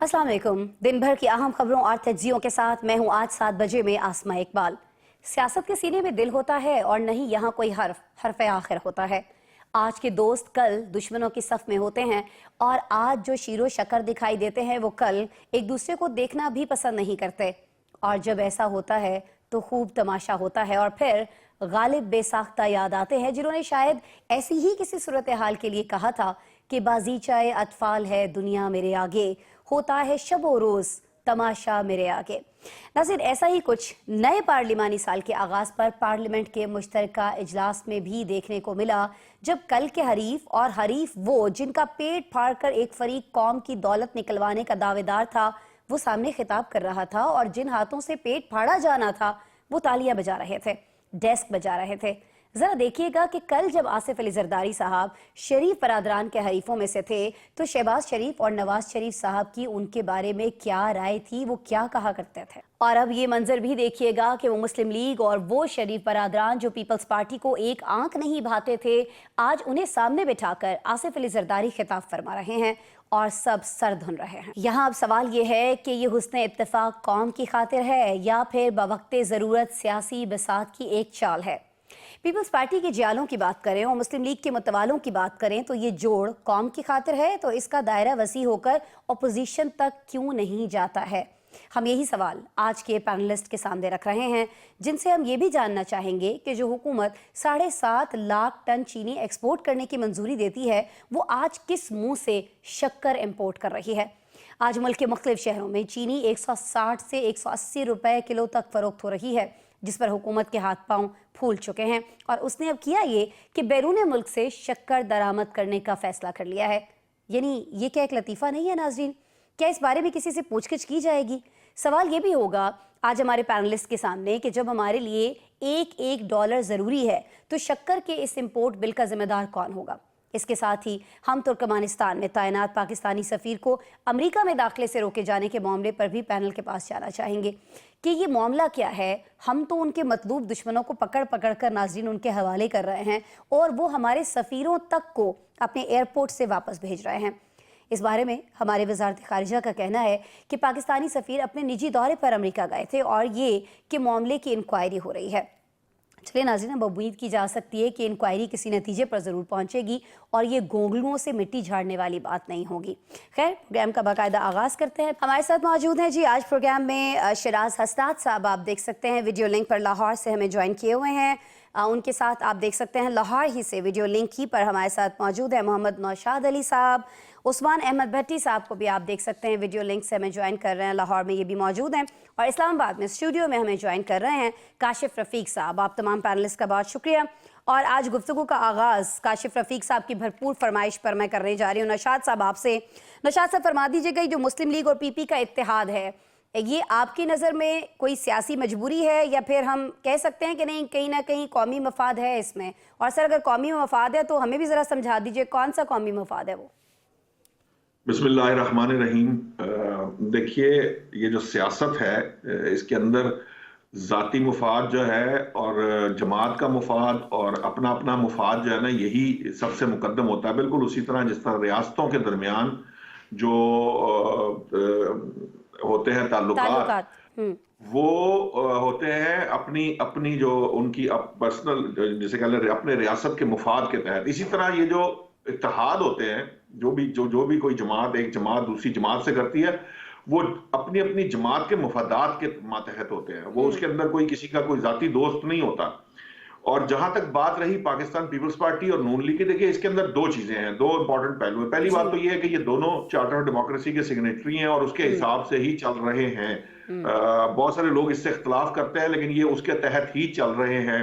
अस्सलाम वालेकुम। दिन भर की अहम खबरों और तज्जियों के साथ मैं हूं आज 7 बजे में आसमा इकबाल। सियासत के सीने में दिल होता है और नहीं यहाँ कोई हर्फ आखिर होता है। आज के दोस्त कल दुश्मनों की सफ में होते हैं और आज जो शीरो शक्कर दिखाई देते हैं वो कल एक दूसरे को देखना भी पसंद नहीं करते। और जब ऐसा होता है तो खूब तमाशा होता है और फिर गालिब बेसाख्ता याद आते हैं जिन्होंने शायद ऐसी ही किसी सूरत हाल के लिए कहा था कि बाजीचाए अतफाल है दुनिया मेरे आगे, होता है शबो रोज तमाशा मेरे आगे। नाज़रीन, ऐसा ही कुछ नए पार्लिमानी साल के आगाज पर पार्लियामेंट के मुश्तरका इजलास में भी देखने को मिला, जब कल के हरीफ वो जिनका पेट फाड़ कर एक फरीक कौम की दौलत निकलवाने का दावेदार था वो सामने खिताब कर रहा था और जिन हाथों से पेट फाड़ा जाना था वो तालियां बजा रहे थे, डेस्क बजा रहे थे। जरा देखिएगा कि कल जब आसिफ अली जरदारी साहब शरीफ बरादरान के हरीफों में से थे तो शहबाज शरीफ और नवाज शरीफ साहब की उनके बारे में क्या राय थी, वो क्या कहा करते थे। और अब ये मंजर भी देखिएगा कि वो मुस्लिम लीग और वो शरीफ बरादरान जो पीपल्स पार्टी को एक आंख नहीं भाते थे, आज उन्हें सामने बिठाकर आसिफ अली जरदारी खिताब फरमा रहे हैं और सब सर धुन रहे हैं। यहाँ अब सवाल ये है कि ये हुस्न इत्तेफाक कौम की खातिर है या फिर बवक्ते ज़रूरत सियासी बसात की एक चाल है। पीपल्स पार्टी के जियालों की बात करें और मुस्लिम लीग के मुतवालों की बात करें तो ये जोड़ कौम की खातिर है, तो इसका दायरा वसी होकर अपोजिशन तक क्यों नहीं जाता है। हम यही सवाल आज के पैनलिस्ट के सामने रख रहे हैं, जिनसे हम ये भी जानना चाहेंगे कि जो हुकूमत 7.5 लाख टन चीनी एक्सपोर्ट करने की मंजूरी देती है वो आज किस मुंह से शक्कर इंपोर्ट कर रही है। आज मुल्क के मुख्तलिफ शहरों में चीनी 160 से 180 रुपए किलो तक फरोख्त हो रही है, जिस पर हुकूमत के हाथ पांव फूल चुके हैं और उसने अब किया ये कि बैरून मुल्क से शक्कर दरामद करने का फैसला कर लिया है। यानी ये क्या एक लतीफ़ा नहीं है नाजरीन? क्या इस बारे में किसी से पूछगिछ की जाएगी? सवाल ये भी होगा आज हमारे पैनलिस्ट के सामने कि जब हमारे लिए एक डॉलर ज़रूरी है तो शक्कर के इस इंपोर्ट बिल का जिम्मेदार कौन होगा। इसके साथ ही हम तुर्कमानिस्तान में तैनात पाकिस्तानी सफ़ीर को अमेरिका में दाखिले से रोके जाने के मामले पर भी पैनल के पास जाना चाहेंगे कि ये मामला क्या है। हम तो उनके मतलूब दुश्मनों को पकड़ पकड़ कर नाज़रीन उनके हवाले कर रहे हैं और वो हमारे सफ़ीरों तक को अपने एयरपोर्ट से वापस भेज रहे हैं। इस बारे में हमारे वज़ारत ख़ारिजा का कहना है कि पाकिस्तानी सफ़ीर अपने निजी दौरे पर अमेरिका गए थे और ये कि मामले की इंक्वायरी हो रही है। चलिए नाज़रीन, अब उम्मीद की जा सकती है कि इंक्वायरी किसी नतीजे पर ज़रूर पहुंचेगी और ये गोगलुओं से मिट्टी झाड़ने वाली बात नहीं होगी। खैर, प्रोग्राम का बाकायदा आगाज़ करते हैं। हमारे साथ मौजूद हैं जी आज प्रोग्राम में शिराज हसनाद साहब, आप देख सकते हैं वीडियो लिंक पर लाहौर से हमें ज्वाइन किए हुए हैं। उनके साथ आप देख सकते हैं लाहौर ही से वीडियो लिंक ही पर हमारे साथ मौजूद है मोहम्मद नौशाद अली साहब। उस्मान अहमद भट्टी साहब को भी आप देख सकते हैं वीडियो लिंक से हमें ज्वाइन कर रहे हैं, लाहौर में ये भी मौजूद हैं। और इस्लामाबाद में स्टूडियो में हमें ज्वाइन कर रहे हैं काशिफ रफ़ीक साहब। आप तमाम पैनलिस्ट का बहुत शुक्रिया। और आज गुफ्तगू का आगाज़ काशिफ रफ़ीक साहब की भरपूर फरमाइश पर मैं करने जा रही हूँ। नौशाद साहब, आपसे नौशाद साहब फरमा दीजिएगा, जो मुस्लिम लीग और पीपी का इत्तेहाद है, ये आपकी नज़र में कोई सियासी मजबूरी है या फिर हम कह सकते हैं कि नहीं कहीं ना कहीं कौमी मफाद है इसमें? और सर, अगर कौमी मफाद है तो हमें भी ज़रा समझा दीजिए कौन सा कौमी मफाद है वो। बिस्मिल्लाहिर्रहमानिर्रहीम। देखिए, ये जो सियासत है इसके अंदर ज़ाती मुफाद जो है और जमात का मुफाद और अपना अपना मुफाद जो है ना, यही सबसे मुकद्दम होता है। बिल्कुल उसी तरह जिस तरह रियासतों के दरमियान जो होते हैं ताल्लुकात, वो होते हैं अपनी अपनी जो उनकी पर्सनल, जिसे कह लें अपने रियासत के मुफाद के तहत। इसी तरह ये जो इत्तेहाद होते हैं, जो भी कोई जमात एक जमात दूसरी जमात से करती है, वो अपनी अपनी जमात के मुफादात के मातहत होते हैं। वो उसके अंदर कोई किसी का कोई जाती दोस्त नहीं होता। और जहां तक बात रही पाकिस्तान पीपल्स पार्टी और नून लीग की, देखिए इसके अंदर दो चीजें हैं, दो इंपॉर्टेंट पहलू है। पहली बात तो ये है कि ये दोनों चार्टर ऑफ डेमोक्रेसी के सिग्नेटरी हैं और उसके हिसाब से ही चल रहे हैं। बहुत सारे लोग इससे इख्तलाफ करते हैं, लेकिन ये उसके तहत ही चल रहे हैं।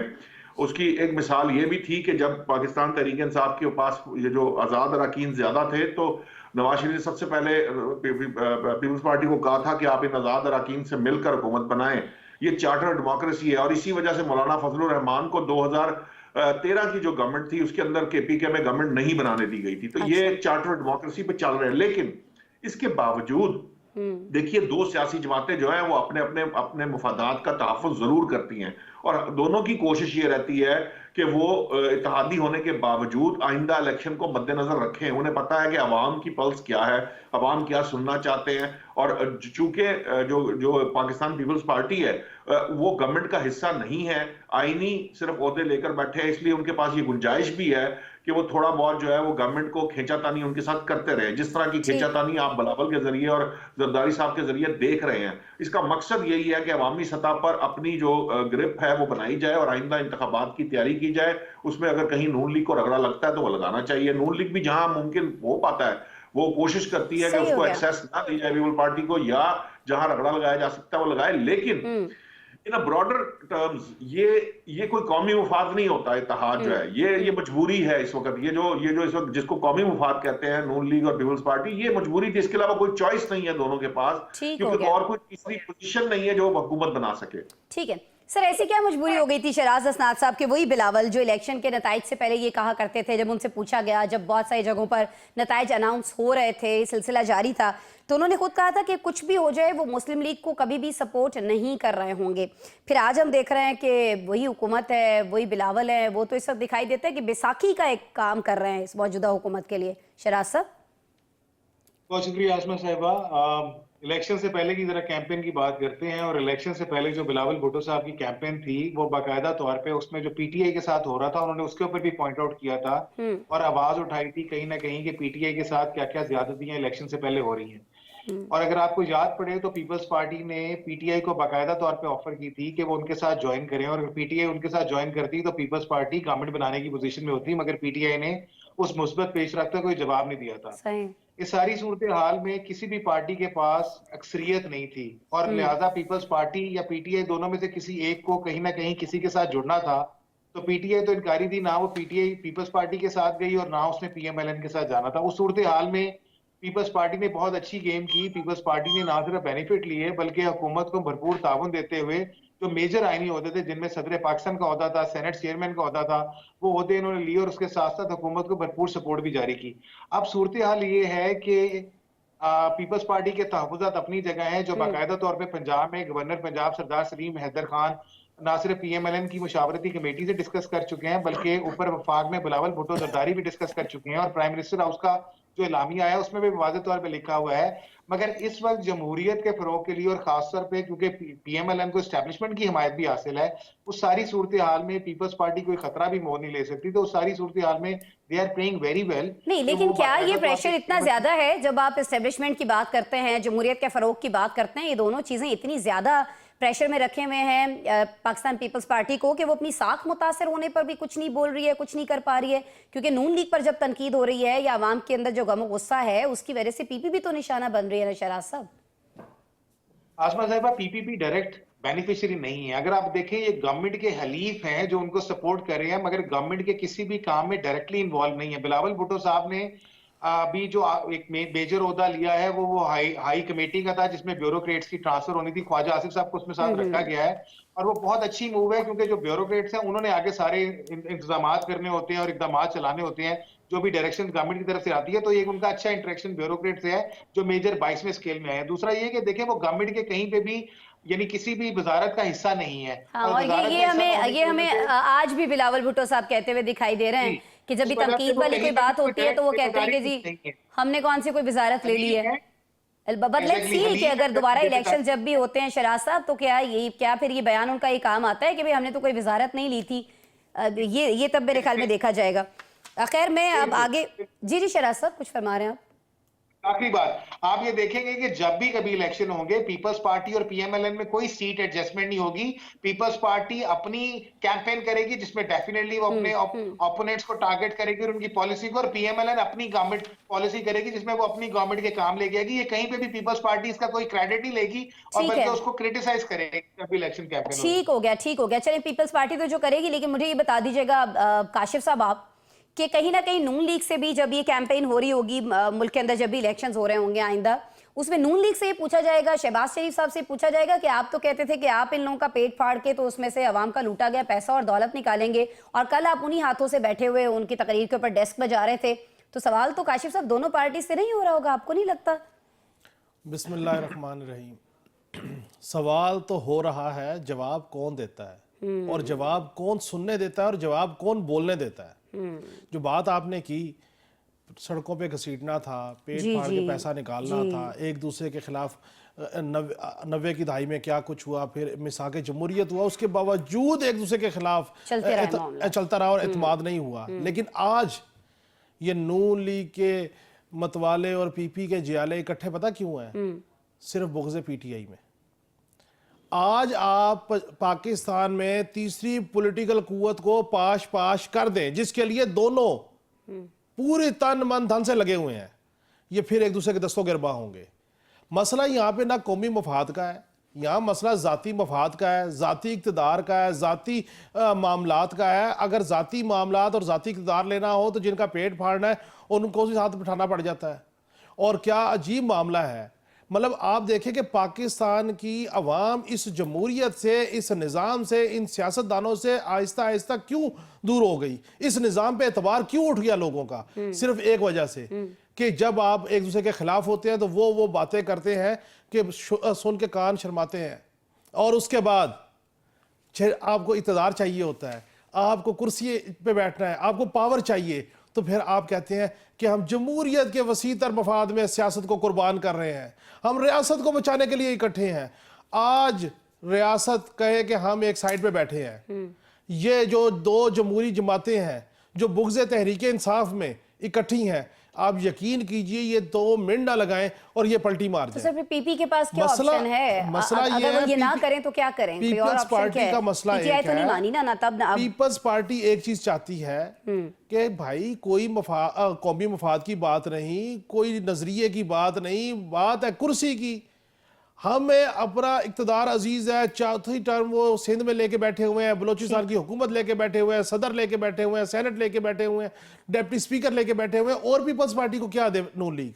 उसकी एक मिसाल ये भी थी कि जब पाकिस्तान तहरीक इंसाफ के पास ये जो आज़ाद अरकान ज्यादा थे, तो नवाज शरीफ ने सबसे पहले पीपल्स पार्टी को कहा था कि आप इन आज़ाद अरकान से मिलकर हुकूमत बनाएं। ये चार्टर ऑफ डेमोक्रेसी है। और इसी वजह से मौलाना फजलुर रहमान को 2013 की जो गवर्नमेंट थी उसके अंदर केपीके में गवर्नमेंट नहीं बनाने दी गई थी। तो ये चार्टर ऑफ डेमोक्रेसी पे चल रहे हैं। लेकिन इसके बावजूद देखिए, दो सियासी जमातें जो है वो अपने अपने अपने मुफादात का तहफ़्फ़ुज़ जरूर करती हैं और दोनों की कोशिश ये रहती है कि वो इत्तेहादी होने के बावजूद आइंदा इलेक्शन को मद्देनजर रखें। उन्हें पता है कि अवाम की पल्स क्या है, अवाम क्या सुनना चाहते हैं, और चूंकि जो जो पाकिस्तान पीपल्स पार्टी है वो गवर्नमेंट का हिस्सा नहीं है, आईनी सिर्फ ओहदे लेकर बैठे हैं, इसलिए उनके पास ये गुंजाइश भी है कि वो थोड़ा बहुत जो है वो गवर्नमेंट को खींचातानी उनके साथ करते रहे, जिस तरह की ठीक। खींचातानी आप बिलावल के जरिए और जरदारी साहब के जरिए देख रहे हैं। इसका मकसद यही है कि अवामी सतह पर अपनी जो ग्रिप है वो बनाई जाए और आइंदा इंतखाबात की तैयारी की जाए। उसमें अगर कहीं नून लीग को रगड़ा लगता है तो वो लगाना चाहिए। नून लीग भी जहां मुमकिन हो पाता है वो कोशिश करती है कि सही हो उसको गया। एक्सेस ना दी जाए पीपल पार्टी को, या जहां रगड़ा लगाया जा सकता है वो लगाए। लेकिन हम्म। इन अ ब्रॉडर टर्म्स ये कोई कौमी मुफाद नहीं होता। इत्तेहाद जो है ये मजबूरी है इस वक्त। ये जो इस वक्त जिसको कौमी मुफाद कहते हैं नून लीग और पीपल्स पार्टी, ये मजबूरी थी। इसके अलावा कोई चॉइस नहीं है दोनों के पास, ठीक हो क्योंकि गया। और कोई तीसरी पोजीशन नहीं है जो वो हुकूमत बना सके। ठीक है सर, ऐसी क्या मजबूरी हो गई थी शहराज हसनात साहब के, वही बिलावल जो इलेक्शन के नताइज से पहले ये कहा करते थे, जब उनसे पूछा गया, जब बहुत सारी जगहों पर नताइज अनाउंस हो रहे थे, सिलसिला जारी था, तो उन्होंने खुद कहा था कि कुछ भी हो जाए वो मुस्लिम लीग को कभी भी सपोर्ट नहीं कर रहे होंगे। फिर आज हम देख रहे हैं कि वही हुकूमत है, वही बिलावल है, वो तो इस वक्त दिखाई देता है कि बैसाखी का एक काम कर रहे हैं इस मौजूदा हुकूमत के लिए। शहराज साहब। बहुत शुक्रिया आसमा साहिबा। इलेक्शन से पहले की जरा कैंपेन की बात करते हैं। और इलेक्शन से पहले जो बिलावल भुट्टो साहब की कैंपेन थी वो बाकायदा तौर पे उसमें जो पीटीआई के साथ हो रहा था उन्होंने उसके ऊपर भी पॉइंट आउट किया था और आवाज उठाई थी कहीं ना कहीं कि पीटीआई के साथ क्या क्या ज्यादतियां इलेक्शन से पहले हो रही हैं। और अगर आपको याद पड़े तो पीपल्स पार्टी ने पीटीआई को बाकायदा तौर पे ऑफर की थी कि वो उनके साथ ज्वाइन करें, और पीटीआई उनके साथ ज्वाइन करती तो पीपल्स पार्टी गवर्नमेंट बनाने की पोजीशन में होती, मगर पीटीआई ने उस मुस्बत पेश रखते कोई जवाब नहीं दिया था। सही। इस सारी सूरत हाल में किसी भी पार्टी के पास अक्सरियत नहीं थी और लिहाजा पीपल्स पार्टी या पीटीआई दोनों में से किसी एक को कहीं ना कहीं किसी के साथ जुड़ना था। तो पीटीआई तो इनकारी थी, ना वो पीटीआई पीपल्स पार्टी के साथ गई और ना उसने पीएमएलएन के साथ जाना था। उस सूरत हाल में पीपल्स पार्टी ने बहुत अच्छी गेम की। पीपल्स पार्टी ने ना सिर्फ बेनिफिट लिए बल्कि हुकूमत को भरपूर ताउन देते हुए जो मेजर आईनी ओहदे थे, जिनमें सदर पाकिस्तान का ओहदा था, सेनेट चेयरमैन का ओहदा था, वो ओहदे इन्होंने लिए और उसके साथ साथ हुकूमत को भरपूर सपोर्ट भी जारी की। अब सूरत हाल ये है कि पीपल्स पार्टी के तहफुजात अपनी जगह हैं, जो बाकायदा तौर पे पंजाब में गवर्नर पंजाब सरदार सलीम हैदर खान ना सिर्फ पीएमएलएन की मुशावरती कमेटी से डिस्कस कर चुके हैं बल्कि ऊपर वफाक में बिलावल भुट्टो जरदारी भी डिस्कस कर चुके हैं, और प्राइम मिनिस्टर हाउस का जो एलामिया आया उसमें भी वाज़ेह तौर पे लिखा हुआ है। मगर इस वक्त जमहूरियत के फरोग के लिए और खासतौर पे क्योंकि पीएमएलएन को एस्टैब्लिशमेंट की हिमायत भी हासिल है, उस सारी सूरत हाल में पीपल्स पार्टी कोई खतरा भी मोल नहीं ले सकती। तो उस सारी सूरत हाल में they are playing very well. नहीं, लेकिन क्या ये प्रेशर इतना ज्यादा है जब आप एस्टेब्लिशमेंट की बात करते हैं, जमहूरियत के फरोग की बात करते हैं, ये दोनों चीजें इतनी ज्यादा प्रेशर में रखे हुए हैं पाकिस्तान पीपल्स पार्टी को कि वो अपनी साख मुतासर होने पर भी कुछ नहीं बोल रही है, कुछ नहीं कर पा रही है, क्योंकि नून लीग पर जब तनकीद हो रही है या आवाम के अंदर जो गम गुस्सा है उसकी वजह से पीपीपी तो निशाना बन रही है ना शहराज साहब। आसमा साहिबा, पीपीपी डायरेक्ट बेनिफिशियरी नहीं है। अगर आप देखें ये गवर्नमेंट के हलीफ हैं जो उनको सपोर्ट कर रहे हैं, मगर गवर्नमेंट के किसी भी काम में डायरेक्टली इन्वॉल्व नहीं है। बिलावल भुट्टो साहब ने अभी जो एक मेजर ओहदा लिया है वो हाई कमेटी का था, जिसमें ब्यूरोक्रेट्स की ट्रांसफर होनी थी। ख्वाजा आसिफ साहब को उसमें साथ रखा गया है और वो बहुत अच्छी मूव है, क्योंकि जो ब्यूरोक्रेट्स हैं उन्होंने आगे सारे इंतजाम करने होते हैं और इकदाम चलाने होते हैं जो भी डायरेक्शन गवर्नमेंट की तरफ से आती है। तो एक उनका अच्छा इंटरेक्शन ब्यूरोक्रेट से है जो मेजर 22वें स्केल में है। दूसरा ये कि देखें वो गवर्नमेंट के कहीं पे भी यानी किसी भी वजारत का हिस्सा नहीं है। हाँ, और ये हमें आज भी बिलावल भुट्टो साहब कहते हुए दिखाई दे रहे हैं कि जब भी तनकीद वाली कोई बात होती है तो वो कहते हैं कि जी हमने कौन सी कोई वजारत ले ली है। बट लेट्स सी कि अगर दोबारा इलेक्शन जब भी होते हैं शहराज साहब, तो क्या फिर ये बयान उनका ये काम आता है कि भाई हमने तो कोई वजारत नहीं ली थी। ये तब मेरे ख्याल में देखा जाएगा। खैर मैं अब आगे जी शहराज साहब कुछ फरमा रहे हैं आप। आखिरी बात, आप ये देखेंगे कि जब भी कभी इलेक्शन होंगे पीपल्स पार्टी और पीएमएलएन में कोई सीट एडजस्टमेंट नहीं होगी। पीपल्स पार्टी अपनी कैंपेन करेगी जिसमें डेफिनेटली वो अपने ओपोनेंट्स को टारगेट करेगी और उनकी पॉलिसी को, और पीएमएलएन अपनी गवर्नमेंट पॉलिसी करेगी जिसमें वो अपनी गवर्नमेंट के काम लेके आएगी। ये कहीं पे भी पीपल्स पार्टी इसका कोई क्रेडिट नहीं लेगी और बल्कि उसको क्रिटिसाइज करेगी जब भी इलेक्शन कैंपेन। ठीक हो गया। चलिए पीपल्स पार्टी तो जो करेगी, लेकिन मुझे ये बता दीजिएगा काशिफ साहब आप कि कहीं ना कहीं नून लीग से भी जब ये कैंपेन हो रही होगी मुल्क के अंदर, जब भी इलेक्शंस हो रहे होंगे आइंदा, उसमें नून लीग से ये पूछा जाएगा, शहबाज शरीफ साहब से पूछा जाएगा कि आप तो कहते थे कि आप इन लोगों का पेट फाड़ के तो उसमें से अवाम का लूटा गया पैसा और दौलत निकालेंगे, और कल आप उन्हीं हाथों से बैठे हुए उनकी तकरीर के ऊपर डेस्क बजा रहे थे। तो सवाल तो काशिफ साहब दोनों पार्टी से नहीं हो रहा होगा, आपको नहीं लगता? बिस्मिल्लाहिर्रहमानिर्रहीम। सवाल तो हो रहा है, जवाब कौन देता है? और जवाब कौन सुनने देता है और जवाब कौन बोलने देता है। जो बात आपने की, सड़कों पे घसीटना था, पेट फाड़ के पैसा निकालना था, एक दूसरे के खिलाफ 90 की दहाई में क्या कुछ हुआ, फिर मिसाक जमहूरियत हुआ, उसके बावजूद एक दूसरे के खिलाफ चलता रहा और एतमाद नहीं हुआ। लेकिन आज ये नून लीग के मतवाले और पीपी के जियाले इकट्ठे पता क्यों हैं? सिर्फ बुग़्ज़ पीटीआई में। आज आप पाकिस्तान में तीसरी पॉलिटिकल कुव्वत को पाश कर दें, जिसके लिए दोनों पूरे तन मन धन से लगे हुए हैं, ये फिर एक दूसरे के दस्तों गिरबा होंगे। मसला यहाँ पे ना कौमी मफाद का है, यहाँ मसला ज़ाती मफाद का है, ज़ाती इक़्तिदार का है, ज़ाती मामलात का है। अगर ज़ाती मामलात और ज़ाती इक़्तिदार लेना हो तो जिनका पेट फाड़ना है उनको भी साथ बिठाना पड़ जाता है। और क्या अजीब मामला है, मतलब आप देखें कि पाकिस्तान की अवाम इस जमहूरियत से, इस निज़ाम से, इन सियासतदानों से आहिस्ता आहिस्ता क्यों दूर हो गई, इस निज़ाम पे एतबार क्यों उठ गया लोगों का? सिर्फ एक वजह से कि जब आप एक दूसरे के खिलाफ होते हैं तो वो बातें करते हैं कि सुन के कान शर्माते हैं, और उसके बाद आपको इक़्तिदार चाहिए होता है, आपको कुर्सी पे बैठना है, आपको पावर चाहिए, तो फिर आप कहते हैं कि हम जमहूरियत के वसीतर मफाद में सियासत को कुर्बान कर रहे हैं, हम रियासत को बचाने के लिए इकट्ठे हैं। आज रियासत कहे कि हम एक साइड पे बैठे हैं, ये जो दो जमहूरी जमातें हैं जो बुग़्ज़ तहरीक इंसाफ में इकट्ठी हैं, आप यकीन कीजिए ये 2 मिनट ना लगाएं और ये पलटी मार जाए। तो सर पीपी के पास क्या ऑप्शन है? मसला अगर वो ये ना करें तो क्या करें? कोई और पीपल्स पार्टी का मसला एक है, तो नहीं मानी ना तब ना। पीपल्स पार्टी एक चीज चाहती है कि भाई कोई कौमी मफाद की बात नहीं, कोई नजरिए की बात नहीं, बात है कुर्सी की। हमें अपना इक़्तिदार अजीज है, चौथी टर्म वो सिंध में लेके बैठे हुए हैं, बलोचिस्तान की हुकूमत लेके बैठे हुए हैं, सदर लेके बैठे हुए हैं, सेनेट लेके बैठे हुए हैं, डिप्टी स्पीकर लेके बैठे हुए हैं, और पीपल्स पार्टी को क्या दे नून लीग?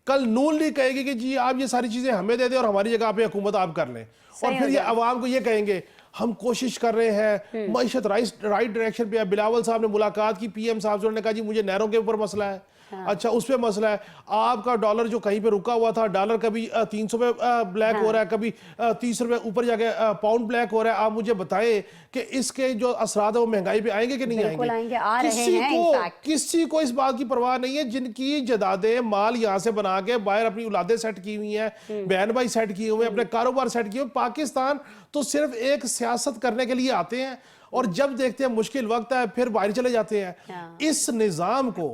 कल नून लीग कहेगी कि जी आप ये सारी चीजें हमें दे दें और हमारी जगह पे हुकूमत आप कर लें, और फिर ये अवाम को ये कहेंगे हम कोशिश कर रहे हैं, मईशत राइट डायरेक्शन पे है। बिलावल साहब ने मुलाकात की पीएम साहब से, उन्होंने कहा जी मुझे नहरों के ऊपर मसला है। अच्छा, उस पे मसला है। आपका डॉलर जो कहीं पे रुका हुआ था, डॉलर कभी 300 पे ब्लैक हो रहा है, कभी 30 रुपए ऊपर जाके पाउंड ब्लैक हो रहा है। आप मुझे बताएं कि इसके जो असरात है वो महंगाई पे आएंगे कि नहीं आएंगे? किसी को इस बात की परवाह नहीं है। जिनकी जदादे माल यहाँ से बना के बाहर अपनी औलादे सेट की हुई हैं, बहन भाई सेट किए हुए हैं, अपने कारोबार सेट किए हुए। पाकिस्तान तो सिर्फ एक सियासत करने के लिए आते हैं और जब देखते हैं मुश्किल वक्त है फिर बाहर चले जाते हैं। इस निजाम को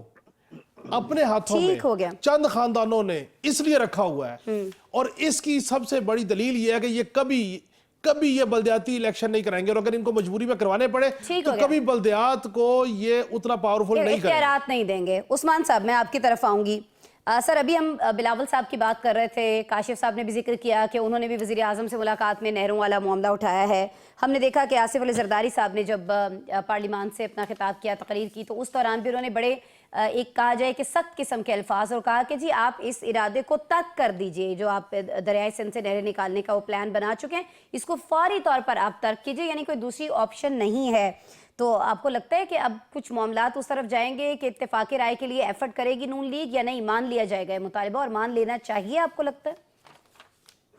अपने हाथों में चंद खानदानों ने इसलिए रखा हुआ है, और इसकी सबसे बड़ी दलील यह है कि ये कभी ये बल्दियाती इलेक्शन नहीं कराएंगे, और अगर इनको मजबूरी में करवाने पड़े तो कभी बल्दियात को ये उतना पावरफुल नहीं करेंगे, नहीं देंगे। उस्मान साहब, मैं आपकी तरफ आऊंगी। सर, अभी हम बिलावल साहब की बात कर रहे थे, काशिफ साहब ने भी जिक्र किया कि उन्होंने भी वज़ीर आज़म से मुलाकात में नहरों वाला मामला उठाया है। हमने देखा कि आसिफ अली जरदारी साहब ने जब पार्लियामान से अपना खिताब किया, तकरीर की, तो उस दौरान भी उन्होंने बड़े एक कहा जाए कि सख्त किस्म के अल्फाज और कहा कि जी आप इस इरादे को तर्क कर दीजिए, जो आप दरियाई सिंध से नहरें निकालने का वो प्लान बना चुके हैं, इसको फौरी तौर पर आप तर्क कीजिए, यानी कोई दूसरी ऑप्शन नहीं है। तो आपको लगता है कि अब कुछ मामलात उस तरफ जाएंगे कि इत्तेफाकी राय के लिए एफर्ट करेगी नून लीग, या नहीं मान लिया जाएगा ये मुतालिबा, और मान लेना चाहिए आपको लगता है?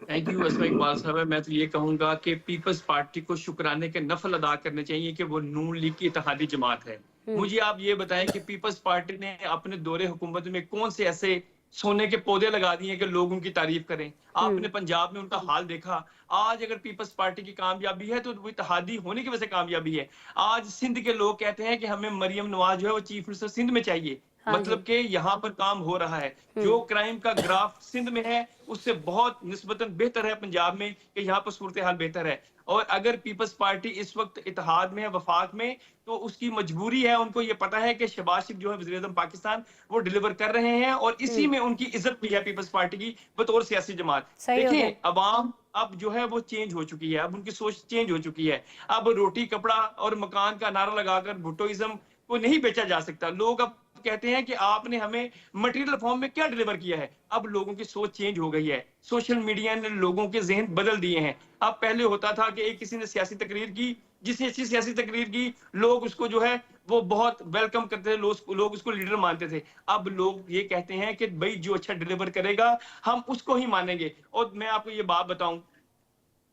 थैंक यू अस्मा इकबाल साहब। मैं तो ये कहूंगा कि पीपल्स पार्टी को शुक्राने के नफल अदा करने चाहिए कि वो नून लीग की इत्तेहादी जमात है। मुझे आप ये बताएं कि पीपल्स पार्टी ने अपने दौरे हुकूमत में कौन से ऐसे सोने के पौधे लगा दिए कि लोग उनकी तारीफ करें? आपने पंजाब में उनका हाल देखा। आज अगर पीपल्स पार्टी की कामयाबी है तो वो इत्तेहादी होने की वजह से कामयाबी है। आज सिंध के लोग कहते हैं कि हमें मरियम नवाज जो है वो चीफ मिनिस्टर सिंध में चाहिए। मतलब कि यहाँ पर काम हो रहा है। जो क्राइम का ग्राफ सिंध में है उससे बहुत निस्बतन बेहतर है पंजाब में, कि यहाँ पर सूरत हाल बेहतर है। और अगर पीपल्स पार्टी इस वक्त इत्तेहाद में है, वफाक में, तो उसकी मजबूरी है। उनको ये पता है कि शहबाज शरीफ जो है वज़ीर आज़म पाकिस्तान, वो डिलीवर कर रहे हैं, और इसी में उनकी इज्जत भी है पीपल्स पार्टी की बतौर सियासी जमात। देखिए, अवाम अब जो है वो चेंज हो चुकी है, अब उनकी सोच चेंज हो चुकी है। अब रोटी कपड़ा और मकान का नारा लगाकर भुट्टोइज्म को नहीं बेचा जा सकता। लोग अब कहते हैं कि आपने हमें मटेरियल फॉर्म में क्या डिलीवर किया है। अब लोगों की सोच चेंज हो गई है। सोशल मीडिया ने लोगों के जहन बदल दिए हैं। अब पहले होता था कि एक किसी ने सियासी तकरीर की, जिसने अच्छी सियासी तकरीर की, लोग उसको जो है वो बहुत वेलकम करते थे, लोग उसको लीडर मानते थे। अब लोग ये कहते हैं कि भाई जो अच्छा डिलीवर करेगा हम उसको ही मानेंगे। और मैं आपको ये बात बताऊं,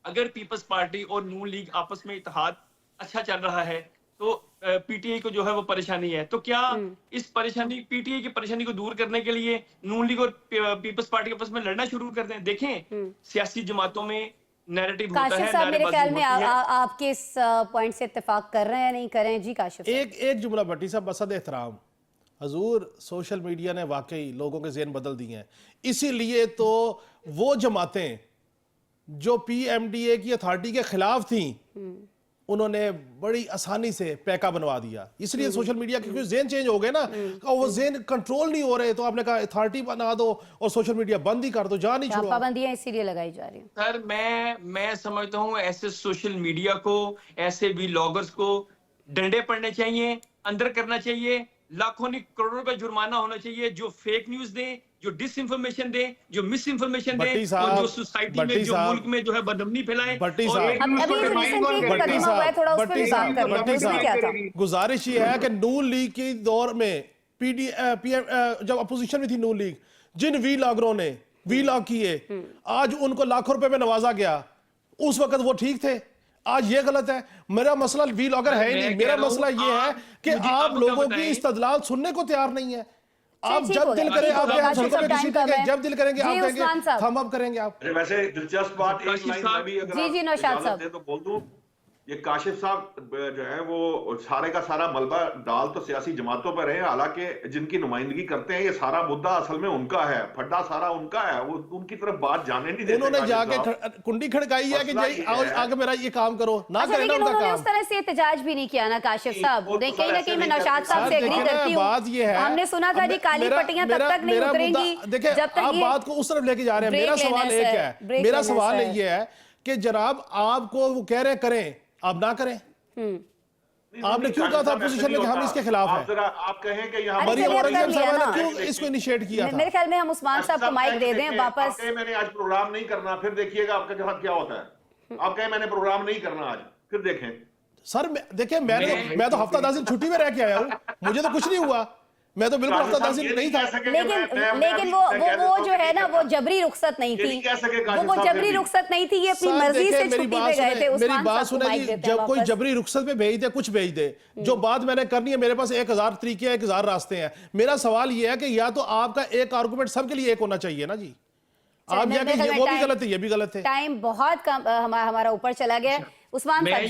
अगर पीपल्स पार्टी और नून लीग आपस में इत्तेहाद अच्छा चल रहा है तो पीटीआई को जो है वो परेशानी है, तो क्या इस परेशानी पीटीआई की परेशानी को दूर करने के लिए नून लीग और पीपल्स पार्टी के आपस में लड़ना शुरू कर दें? देखें सियासी जमातों में नैरेटिव होता काशिफ है, साहब मेरे ख्याल में नारेबाजी होती है। आपके इस पॉइंट से इत्तेफाक कर रहे हैं नहीं कर रहे हैं? जी काशिफ साहब। एक जुमला भट्टी साहब, बसद एहतराम, हजूर सोशल मीडिया ने वाकई लोगों के ज़हन बदल दिए हैं, इसीलिए तो वो जमातें जो पीएमडीए की अथॉरिटी के खिलाफ थी उन्होंने बड़ी आसानी से पैका बनवा दिया, इसलिए सोशल मीडिया के कुछ ज़हन चेंज हो गए ना, वो ज़हन कंट्रोल नहीं हो रहे, तो आपने कहा अथॉरिटी बना दो और सोशल मीडिया बंद ही कर दो, जा नहीं छुड़वाओ। पाबंदियां इसीलिए लगाई जा रही हैं। सर मैं समझता हूँ ऐसे सोशल मीडिया को, ऐसे व्लॉगर्स को डंडे पड़ने चाहिए, अंदर करना चाहिए, लाखों नहीं करोड़ों का जुर्माना होना चाहिए जो फेक न्यूज दें, जो डिसइंफॉर्मेशन दें, जो मिस इन्फॉर्मेशन भट्टी दें, और साहब, जो सोसाइटी में, भट्टी जो साहब, मुल्क में जो है बदअमनी फैलाएं। भट्टी और साहब, एक अभी दूसरे जो को रिसेंटली एक भट्टी मुकदमा हुआ है, थोड़ा उस पे भी बात कर भट्टी लें। क्या था? गुजारिश ये है कि नून लीग के दौर में जब अपोजिशन में थी नून लीग, जिन वीलॉगरों ने वीलॉग किए आज उनको लाखों रुपए में नवाजा गया, उस वक्त वो ठीक थे, आज ये गलत है। मेरा मसला वीलॉगर है ही नहीं, मेरा मसला ये है कि आप लोगों की इस्तदलाल सुनने को तैयार नहीं है। आप जब दिल करें आप सड़कों पे घसीटेंगे, जब दिल करेंगे आप देंगे, थम अप करेंगे आप। वैसे दिलचस्प बात एक लाइन में भी अगर जी, नौशाद इजाजत साहब। दें तो बोल दूं, ये काशिफ साहब जो है वो सारे का सारा मलबा डाल तो सियासी जमातों पर है, हालांकि जिनकी नुमाइंदगी करते हैं ये सारा मुद्दा असल में उनका है, फड्डा सारा उनका है, वो उनकी तरफ बात जाने नहीं देते। उन्होंने काशिफ जाके साहब। कुंडी खड़काई है कि मसला जाइए ये आओ है। आगे मेरा ये काम करो ना, अच्छा, करें ना लेकिन उनका उन्होंने काम। उस तरह से एहतजाज भी नहीं किया ना काशिफ साहब। वो तो नहीं, कहीं ना ऐसे कहीं मैं नहीं नौशाद करते। साहब से एग्री देखिए ना, करती हूँ। बात ये है, हमने सुना था जी काली पट्टियां तब तक नहीं उतरेंगी देखिए जब तक आप ये बात को उस तरफ लेके जा रहे हैं। ब्रेक मेरा लेना सवाल है एक सर, है, ब्रेक मेरा लेना सवाल है सर। ये है कि जनाब आपको वो कह रहे हैं करें, आप ना करें। आपने क्यों कहा था अपोजिशन में कि हम इसके खिलाफ हैं? आप कहें कि यहाँ अरे मरियम चलिए, अब औरंगजेब कर लिया साहब ना। ने क्यों इसको इनिशिएट किया था? मेरे ख्याल में हम उस्मान साहब को माइक दे दें वापस। आप कहें मैंने आज प्रोग्राम नहीं करना, फिर देखिएगा आपके साथ क्या होता है। आप कहें मैंने प्रोग्राम नहीं करना आज, फिर देखें। सर देखिए मैं तो हफ्ता 10 दिन छुट्टी में रह के आया हूँ, मुझे तो कुछ नहीं हुआ, मैं तो बिल्कुल हफ्ता 10 दिन नहीं था। लेकिन वो जो है ना वो जबरी रुखसत नहीं थी, वो जबरी रुखसत नहीं थी, ये अपनी सर, मर्जी से देखिए, छुट्टी पे गए थे। मेरी बात सुने जी, जब कोई जबरी रुखसत पे भेज दे, कुछ भेज दे, जो बात मैंने करनी है, मेरे पास 1000 तरीके, 1000 रास्ते हैं। मेरा सवाल ये है कि या तो आपका एक आर्गुमेंट सबके लिए एक होना चाहिए ना जी, आप ये वो भी गलत है, ये भी गलत है। टाइम बहुत कम हमारा ऊपर चला गया। उस्मान साहब जी,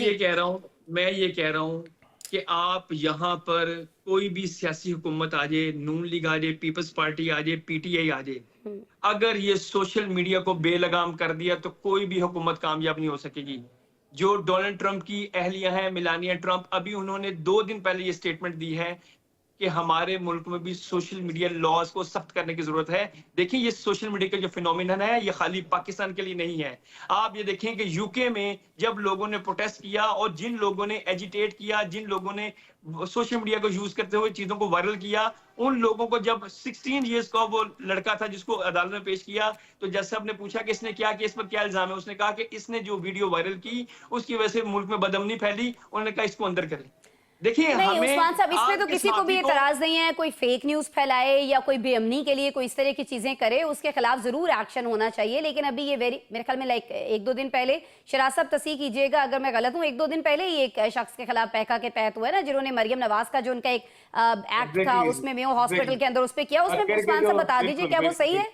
मैं ये कह रहा हूँ कि आप यहाँ पर कोई भी सियासी हुकूमत आ जाए, नून लीग आ जाए, पीपल्स पार्टी आ जाए, पीटीआई आ जाए, अगर ये सोशल मीडिया को बेलगाम कर दिया तो कोई भी हुकूमत कामयाब नहीं हो सकेगी। जो डोनाल्ड ट्रंप की अहलिया है मेलानिया ट्रंप, अभी उन्होंने 2 दिन पहले ये स्टेटमेंट दी है कि हमारे मुल्क में भी सोशल मीडिया लॉज को सख्त करने की जरूरत है। देखिए ये सोशल मीडिया का जो फिनोमिनन है ये खाली पाकिस्तान के लिए नहीं है। आप ये देखें कि यूके में जब लोगों ने प्रोटेस्ट किया और जिन लोगों ने एजिटेट किया, जिन लोगों ने सोशल मीडिया को यूज करते हुए चीजों को वायरल किया, उन लोगों को जब 16 इयर्स का वो लड़का था जिसको अदालत में पेश किया, तो जज साहब ने पूछा कि इसने क्या किया, इस पर क्या इल्जाम है। उसने कहा कि इसने जो वीडियो वायरल की उसकी वजह से मुल्क में बदअमनी फैली, उन्होंने कहा इसको अंदर करें। देखिए नहीं उस्मान साहब, इसमें तो किसी को भी एतराज नहीं है, कोई फेक न्यूज फैलाए या कोई बेअमनी के लिए कोई इस तरह की चीजें करे, उसके खिलाफ जरूर एक्शन होना चाहिए। लेकिन अभी ये मेरे ख्याल में 1-2 दिन पहले, शराज साहब तस्दीक कीजिएगा अगर मैं गलत हूँ, 1-2 दिन पहले ही एक शख्स के खिलाफ पैका के तहत हुआ है ना, जिन्होंने मरियम नवाज का जो उनका एक एक्ट था उसमें मेयो हॉस्पिटल के अंदर उस पर किया, उसमें उस्मान साहब बता दीजिए क्या वो सही है?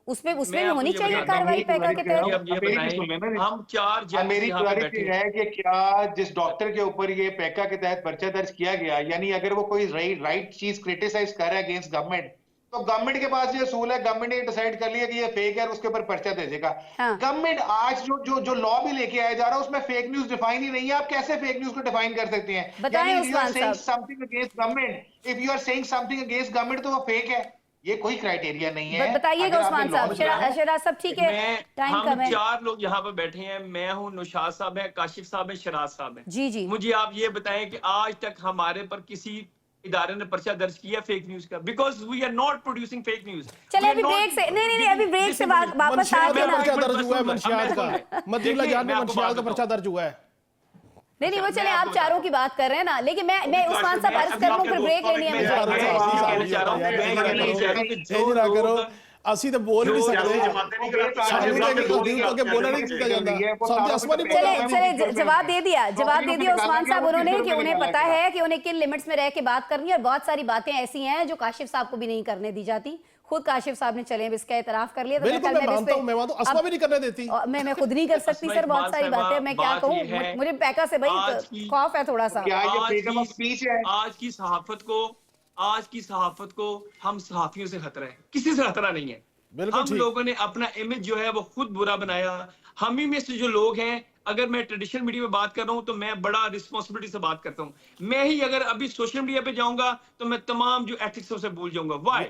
उसमें होनी चाहिए कार्रवाई पैका के तहत। हम 4 मेरी क्लैरिटी है कि क्या जिस डॉक्टर के ऊपर ये पैका के तहत पर्चा दर्ज किया गया, यानी अगर वो कोई राइट चीज क्रिटिसाइज कर रहा है अगेंस्ट गवर्नमेंट, तो गवर्नमेंट के पास ये असूल है, गवर्नमेंट ने डिसाइड कर लिया कि ये फेक है और उसके ऊपर पर्चा भेजेगा। गवर्नमेंट आज जो लॉ भी लेके आया जा रहा है उसमें फेक न्यूज डिफाइन ही नहीं है। आप कैसे फेक न्यूज को डिफाइन कर सकते हैं? बताएं Usman Sahab. Something against government, if you are saying something against government तो वो फेक है, ये कोई क्राइटेरिया नहीं है। बताइएगा उस्मान साहब। शराज साहब ठीक है, टाइम कम है। 4 लोग यहाँ पे बैठे हैं, मैं हूँ, नौशाद साहब है, काशिफ साहब है, शराज साहब है। जी जी, मुझे आप ये बताएं कि आज तक हमारे पर किसी इदारे ने पर्चा दर्ज किया फेक न्यूज का? Because we are not producing fake news. चलिए अभी ब्रेक से नहीं अभी ब्रेक से वापस आके ना, पर्चा दर्ज हुआ है मंशियात का, मदीना जान में मंशियात का पर्चा दर्ज हुआ है। नहीं वो चले, आप चारों की बात कर रहे हैं ना, लेकिन मैं उस्मान साहब अर्ज कर लूं, फिर ब्रेक लेनी है मुझे। ਅਸੀਂ ਤਾਂ ਬੋਲ ਨਹੀਂ सियासी ਸਕਦੇ जमातें नहीं कराती, ਸਾਨੂੰ सियासी ਤਾਂ जमातें बोल नहीं के करती, बोलना नहीं ऐसे ਦਿੱਤਾ ਜਾਂਦਾ है, वो ਸਾਨੂੰ सालों असमा नहीं से बोलना पहले चले जवाब दे दिया नौकरियों से उस्मान निकाला साहब गया, उन्होंने वो कि किस उन्हें में पता निकाला है कि उन्हें किन लिमिट्स में रह के बात करनी है और बहुत सारी बातें ऐसी हैं जो काशिफ साहब को भी नहीं करने दी जाती। खुद काशिफ साहब ने चले इसका एतराफ कर लिया। तो बिल्कुल मैं मानता हूँ, मैं मानता हूँ, असमा भी नहीं करने देती। मैं खुद नहीं कर सकती सर, बहुत सारी बातें मैं क्या कहूँ, मुझे पैका से भाई खौफ है थोड़ा सा। क्या ये आज फ्रीडम ऑफ की- स्पीच है? आज की सहाफत को हम सहाफियों से खतरा है, किसी से खतरा नहीं है। बिल्कुल हम ठीक। लोगों ने अपना इमेज जो है वो खुद बुरा बनाया। हम ही में से जो लोग हैं, अगर मैं ट्रेडिशनल मीडिया में बात कर रहा हूं तो मैं बड़ा रिस्पॉन्सिबिलिटी से बात करता हूं। मैं ही अगर अभी सोशल मीडिया पे जाऊंगा तो मैं तमाम जो एथिक्स से भूल जाऊंगा। वाई?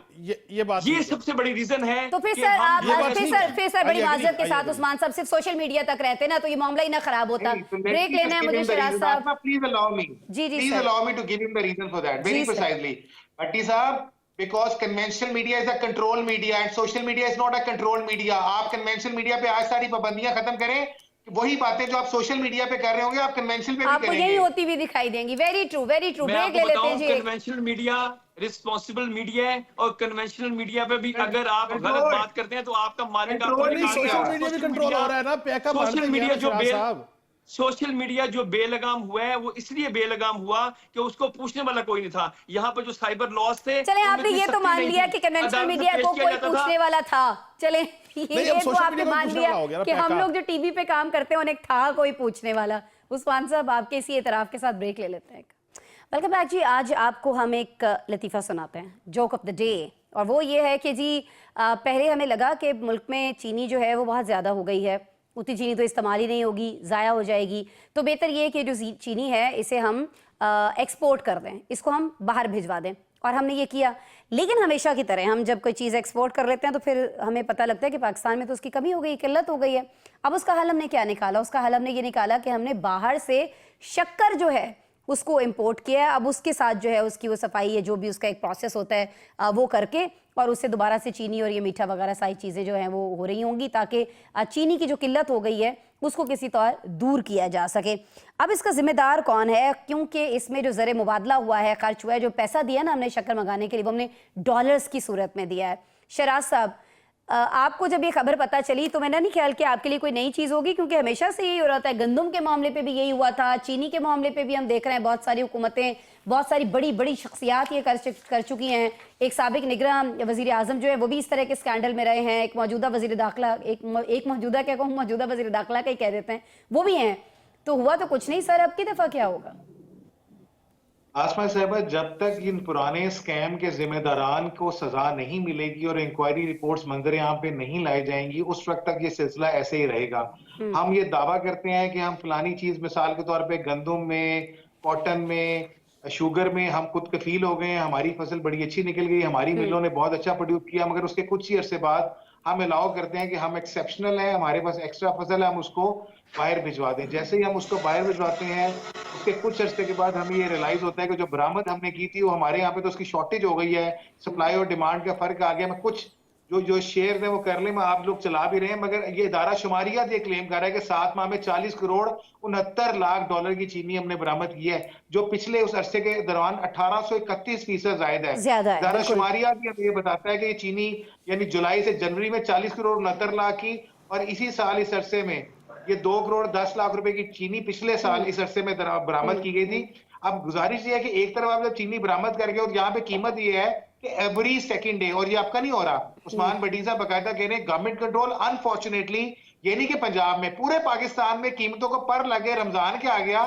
ये बात ये ठीक है। सबसे बड़ी रीजन है। तो फिर कि सर हम आप जो है- फिर सर बड़ी आइए, माजरत के आइए, साथ आइए। उस्मान साहब सिर्फ सोशल मीडिया तक रहते ना तो ये मामला ही ना खराब होता। ब्रेक लेना है मुझे शराज साहब। प्लीज अलाउ मी, जी, please sir. Allow me to give him the reason for that very जी, सर। प्रिसाइजली। भट्टी साहब, because conventional media is a control media and social media is not a control media. आप conventional media पे आज सारी पाबंदियां खत्म करें, वही बातें जो आप सोशल मीडिया पे कर रहे होंगे आप कन्वेंशनल पे भी आपको यही करेंगे। होती हुई दिखाई देंगी। Very true, very true. मैं ब्रेक आपको ले लेते हैं बताऊं, जी एक। कन्वेंशनल मीडिया रिस्पॉन्सिबल मीडिया है और कन्वेंशनल मीडिया पे भी अगर आप कंट्रोल- गलत बात करते हैं तो आपका मालिक आपको कंट्रोल नहीं, नहीं, निकाल सोशल देगा। मीडिया भी कंट्रोल हो रहा है ना, पैका मानते सोशल ही मीडिया हैं जो शराज साहब। सोशल मीडिया जो बेलगाम हुआ है वो इसलिए बेलगाम हुआ कि उसको पूछने वाला कोई नहीं था। यहाँ पर जो साइबर लॉस थे, चले उनमें आपने इतनी ये तो सख्ती मान नहीं लिया थी। कि कन्वेंशनल अदालत में मीडिया पेश को किया कोई जाता था। पूछने वाला था। चले अब ये तो सोशल आपने मीडिया को मान पूछने लिया वाला हो गया ना, कि हम पैका। लोग जो टीवी पे काम करते हैं उन्हें था कोई पूछने वाला। उस्मान साहब आपके इसी एतराफ के साथ ब्रेक ले लेते हैं। वेलकम बैक जी। आज आपको हम एक लतीफ़ा सुनाते हैं, जोक ऑफ द डे, और वो ये है कि जी पहले हमें लगा कि मुल्क में चीनी जो है वो बहुत ज़्यादा हो गई है, उतनी चीनी तो इस्तेमाल ही नहीं होगी, ज़ाया हो जाएगी, तो बेहतर ये है कि जो चीनी है इसे हम एक्सपोर्ट कर दें, इसको हम बाहर भिजवा दें। और हमने ये किया, लेकिन हमेशा की तरह हम जब कोई चीज़ एक्सपोर्ट कर लेते हैं तो फिर हमें पता लगता है कि पाकिस्तान में तो उसकी कमी हो गई, किल्लत हो गई है। अब उसका हल हमने क्या निकाला? उसका हल हमने ये निकाला कि हमने बाहर से शक्कर जो है उसको इंपोर्ट किया है। अब उसके साथ जो है उसकी वो सफाई है, जो भी उसका एक प्रोसेस होता है वो करके, और उससे दोबारा से चीनी और ये मीठा वगैरह सारी चीज़ें जो हैं वो हो रही होंगी, ताकि चीनी की जो किल्लत हो गई है उसको किसी तौर दूर किया जा सके। अब इसका जिम्मेदार कौन है? क्योंकि इसमें जो ज़र मुबादला हुआ है, खर्च हुआ है, जो पैसा दिया ना हमने शक्कर मंगाने के लिए, वो हमने डॉलर्स की सूरत में दिया है। शराज साहब, आपको जब ये खबर पता चली तो मैंने नहीं ख्याल कि आपके लिए कोई नई चीज़ होगी, क्योंकि हमेशा से यही हो रहा था। गंदम के मामले पे भी यही हुआ था, चीनी के मामले पे भी हम देख रहे हैं बहुत सारी हुकूमतें, बहुत सारी बड़ी बड़ी शख्सियात ये कर चुकी हैं। एक साबिक निगरां वज़ीर आज़म जो है वो भी इस तरह के स्कैंडल में रहे हैं। एक मौजूदा वज़ीर दाखिला, एक मौजूदा क्या कहूँ, मौजूदा वज़ीर दाखिला का ही कह देते हैं, वो भी हैं। तो हुआ तो कुछ नहीं सर, अब की दफ़ा क्या होगा? आसमा साहबा, जब तक इन पुराने स्कैम के जिम्मेदारान को सजा नहीं मिलेगी और इंक्वायरी रिपोर्ट्स मंजर यहाँ पे नहीं लाई जाएंगी, उस वक्त तक ये सिलसिला ऐसे ही रहेगा। हम ये दावा करते हैं कि हम फलानी चीज, मिसाल के तौर पे गंदम में, कॉटन में, शुगर में हम खुद कफील हो गए हैं, हमारी फसल बड़ी अच्छी निकल गई, हमारी मिलों ने बहुत अच्छा प्रोड्यूस किया, मगर उसके कुछ ही अरसे बाद हम अलाउ करते हैं कि हम एक्सेप्शनल हैं, हमारे पास एक्स्ट्रा फसल है, हम उसको बाहर भिजवा दें। जैसे ही हम उसको बाहर भिजवाते हैं उसके कुछ अरसे के बाद हमें ये रियलाइज होता है कि जो बरामद हमने की थी वो हमारे यहाँ पे तो उसकी शॉर्टेज हो गई है, सप्लाई और डिमांड का फर्क आ गया। मैं कुछ जो शेयर है वो कर ले में आप लोग चला भी रहे हैं, मगर ये इदारा शुमारियात ये क्लेम कर रहा है कि 7 माह में 40 करोड़ 69 लाख डॉलर की चीनी हमने बरामद की है, जो पिछले उस अरसे के दौरान 1831% ज्यादा है। इदारा शुमारियात भी हमें ये बताता है कि ये चीनी यानी जुलाई से जनवरी में 40 करोड़ 69 लाख की, और इसी साल इस अरसे में ये 2 करोड़ 10 लाख रुपए की चीनी पिछले साल इस अरसे में बरामद की गई थी। अब गुजारिश ये है कि एक तरफ आप जब चीनी बरामद कर गए और यहाँ पे कीमत ये है कि एवरी सेकंड डे, और ये आपका नहीं हो रहा, उस्मान भट्टी साहब बकायदा कह रहे हैं गवर्नमेंट कंट्रोल, अनफॉर्चुनेटली ये नहीं कि पंजाब में, पूरे पाकिस्तान में कीमतों को पर लगे। रमजान के आ गया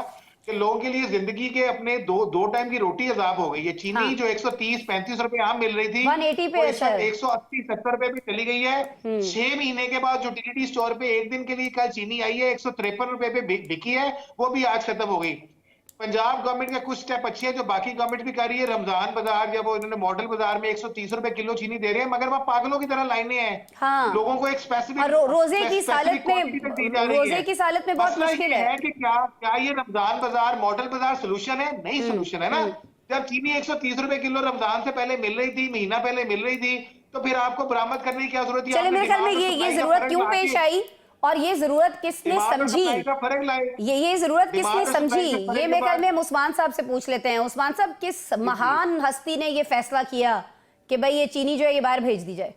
कि लोगों के लिए जिंदगी के अपने दो टाइम की रोटी अजाब हो गई है। चीनी जो 130-35 रुपए आम मिल रही थी 180 पे 180-70 रुपए भी चली गई है। 6 महीने के बाद जो टीटीडी स्टोर पे एक दिन के लिए कल चीनी आई है 153 रुपए पे बिकी है, वो भी आज खत्म हो गई। पंजाब गवर्नमेंट का कुछ स्टेप अच्छे है जो बाकी गवर्नमेंट भी कर रही है। रमजान बाजार जब वो इन्होंने मॉडल बाजार में 130 रुपए किलो चीनी दे रहे हैं, मगर वह पागलों की तरह लाइनें हैं। हाँ। लोगों को एक स्पेसिफिक रोजे की सालत में बहुत मुश्किल है कि क्या ये रमजान बाजार मॉडल बाजार सोल्यूशन है? नहीं सोल्यूशन है ना। जब चीनी 130 रुपए किलो रमजान से पहले मिल रही थी, महीना पहले मिल रही थी, तो फिर आपको बरामद करने की क्या जरूरत है? चले मेरे ख्याल में ये जरूरत क्यों पेश आई और ये जरूरत किसने समझी, ये जरूरत किसने समझी, ये मेरे ख्याल में हम उस्मान साहब से पूछ लेते हैं। उस्मान साहब, किस महान हस्ती ने ये फैसला किया कि भाई ये चीनी जो है ये बाहर भेज दी जाए?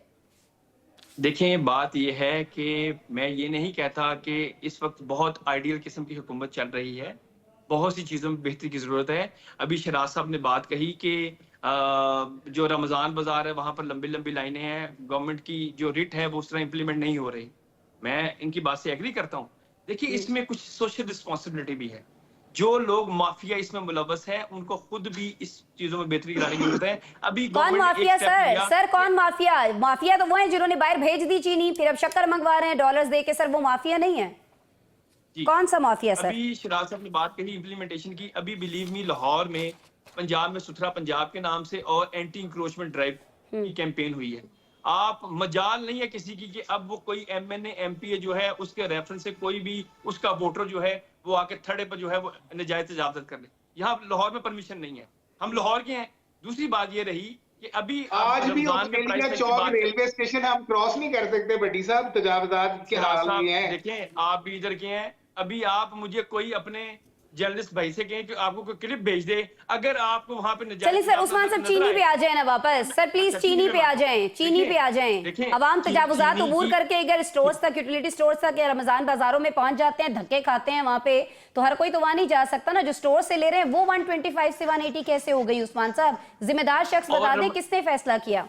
देखें, बात ये है कि मैं ये नहीं कहता कि इस वक्त बहुत आइडियल किस्म की हुकूमत चल रही है। बहुत सी चीज़ों में बेहतरी की ज़रूरत है। अभी शराज साहब ने बात कही कि जो रमज़ान बाज़ार है वहाँ पर लंबी-लंबी लाइनें हैं। गवर्नमेंट की जो रिट है वो उस तरह इम्प्लीमेंट नहीं हो रही। मैं इनकी बात से एग्री करता हूँ। देखिए, इसमें कुछ सोशल रिस्पॉन्सिबिलिटी भी है। जो लोग माफिया इसमें मुलव्वस है उनको खुद भी इस चीजों में बेहतरी लाने की जरूरत है। अभी कौन गवर्नमेंट ने माफिया एक स्टेप सर? लिया। सर कौन माफिया? माफिया तो वो है जिन्होंने बाहर भेज दी चीनी, फिर अब शक्कर मंगवा रहे हैं डॉलर्स दे के। सर वो माफिया नहीं है? जी, कौन सा माफिया सर? अभी शराज साहब ने बात कही इम्प्लीमेंटेशन की। अभी बिलीव मी, लाहौर में पंजाब में सुथरा पंजाब के नाम से और एंटी इंक्रोचमेंट ड्राइव की कैंपेन हुई है। आप मजाल नहीं है किसी की कि अब वो कोई एमएनए एमपीए जो है उसके रेफरेंस से कोई भी उसका वोटर जो है वो आके थड़े पर जो है वो नजायज तजावत कर ले। यहाँ लाहौर में परमिशन नहीं है। हम लाहौर के हैं। दूसरी बात ये रही कि अभी आज भी रमजान में ऑस्ट्रेलिया प्राइस चौक रेलवे स्टेशन हम क्रॉस नहीं कर सकते भट्टी साहब, तजावजात के हाल में है। देखें, आप भी इधर के हैं। अभी आप मुझे कोई अपने जर्नलिस्ट भाई से कहें कि आपको कोई क्लिप भेज दे, अगर आपको वहां पे चलिए सर, उस्मान साहब चीनी पे आ जाए ना वापस। सर प्लीज चीनी पे आ जाएं, चीनी पे आ जाएं। अवाम तजावुजात अबूर करके अगर स्टोर्स तक, यूटिलिटी स्टोर्स तक या रमजान बाजारों में पहुंच जाते हैं, धक्के खाते हैं वहां पे, तो हर कोई तो वहां नहीं जा सकता ना। जो स्टोर से ले रहे हैं वो 125 से 180 कैसे हो गई? उस्मान साहब, जिम्मेदार शख्स बता दें किसने फैसला किया?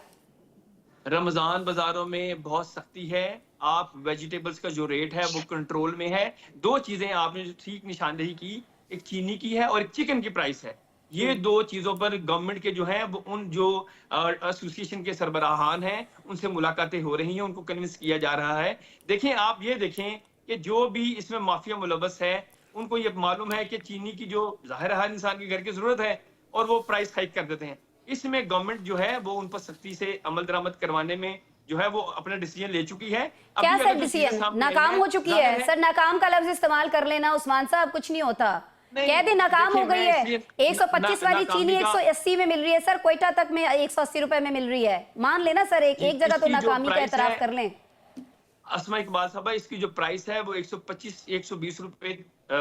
रमजान बाजारों में बहुत सख्ती है। आप वेजिटेबल्स का जो रेट है वो कंट्रोल में है। दो चीजें आपने जो ठीक निशानदेही की, एक चीनी की है और एक चिकन की प्राइस है। ये दो चीजों पर गवर्नमेंट के जो है वो उन जो एसोसिएशन के सरबराहान हैं उनसे मुलाकातें हो रही हैं, उनको कन्विंस किया जा रहा है। देखें, आप ये देखें कि जो भी इसमें माफिया मुलव्वस है उनको ये मालूम है कि चीनी की जो जाहिर है हर इंसान के घर की जरूरत है और वो प्राइस हाइक कर देते हैं। इसमें गवर्नमेंट जो है वो उन पर सख्ती से अमल दरामद करवाने में जो है वो अपना डिसीजन ले चुकी है। क्या सर डिसीजन? नाकाम हो चुकी है सर। नाकाम का लफ्ज इस्तेमाल कर लेना उस्मान साहब, कुछ नहीं होता। कह दे नाकाम हो गई है। 125 वाली चीनी 180 में मिल रही है सर, क्वेटा तक में 180 रुपए में मिल रही है। मान लेना सर, एक जगह तो नाकामी का एतराफ कर लें। अस्मा इकबाल साहब, इसकी जो प्राइस है वो 125-120 रुपए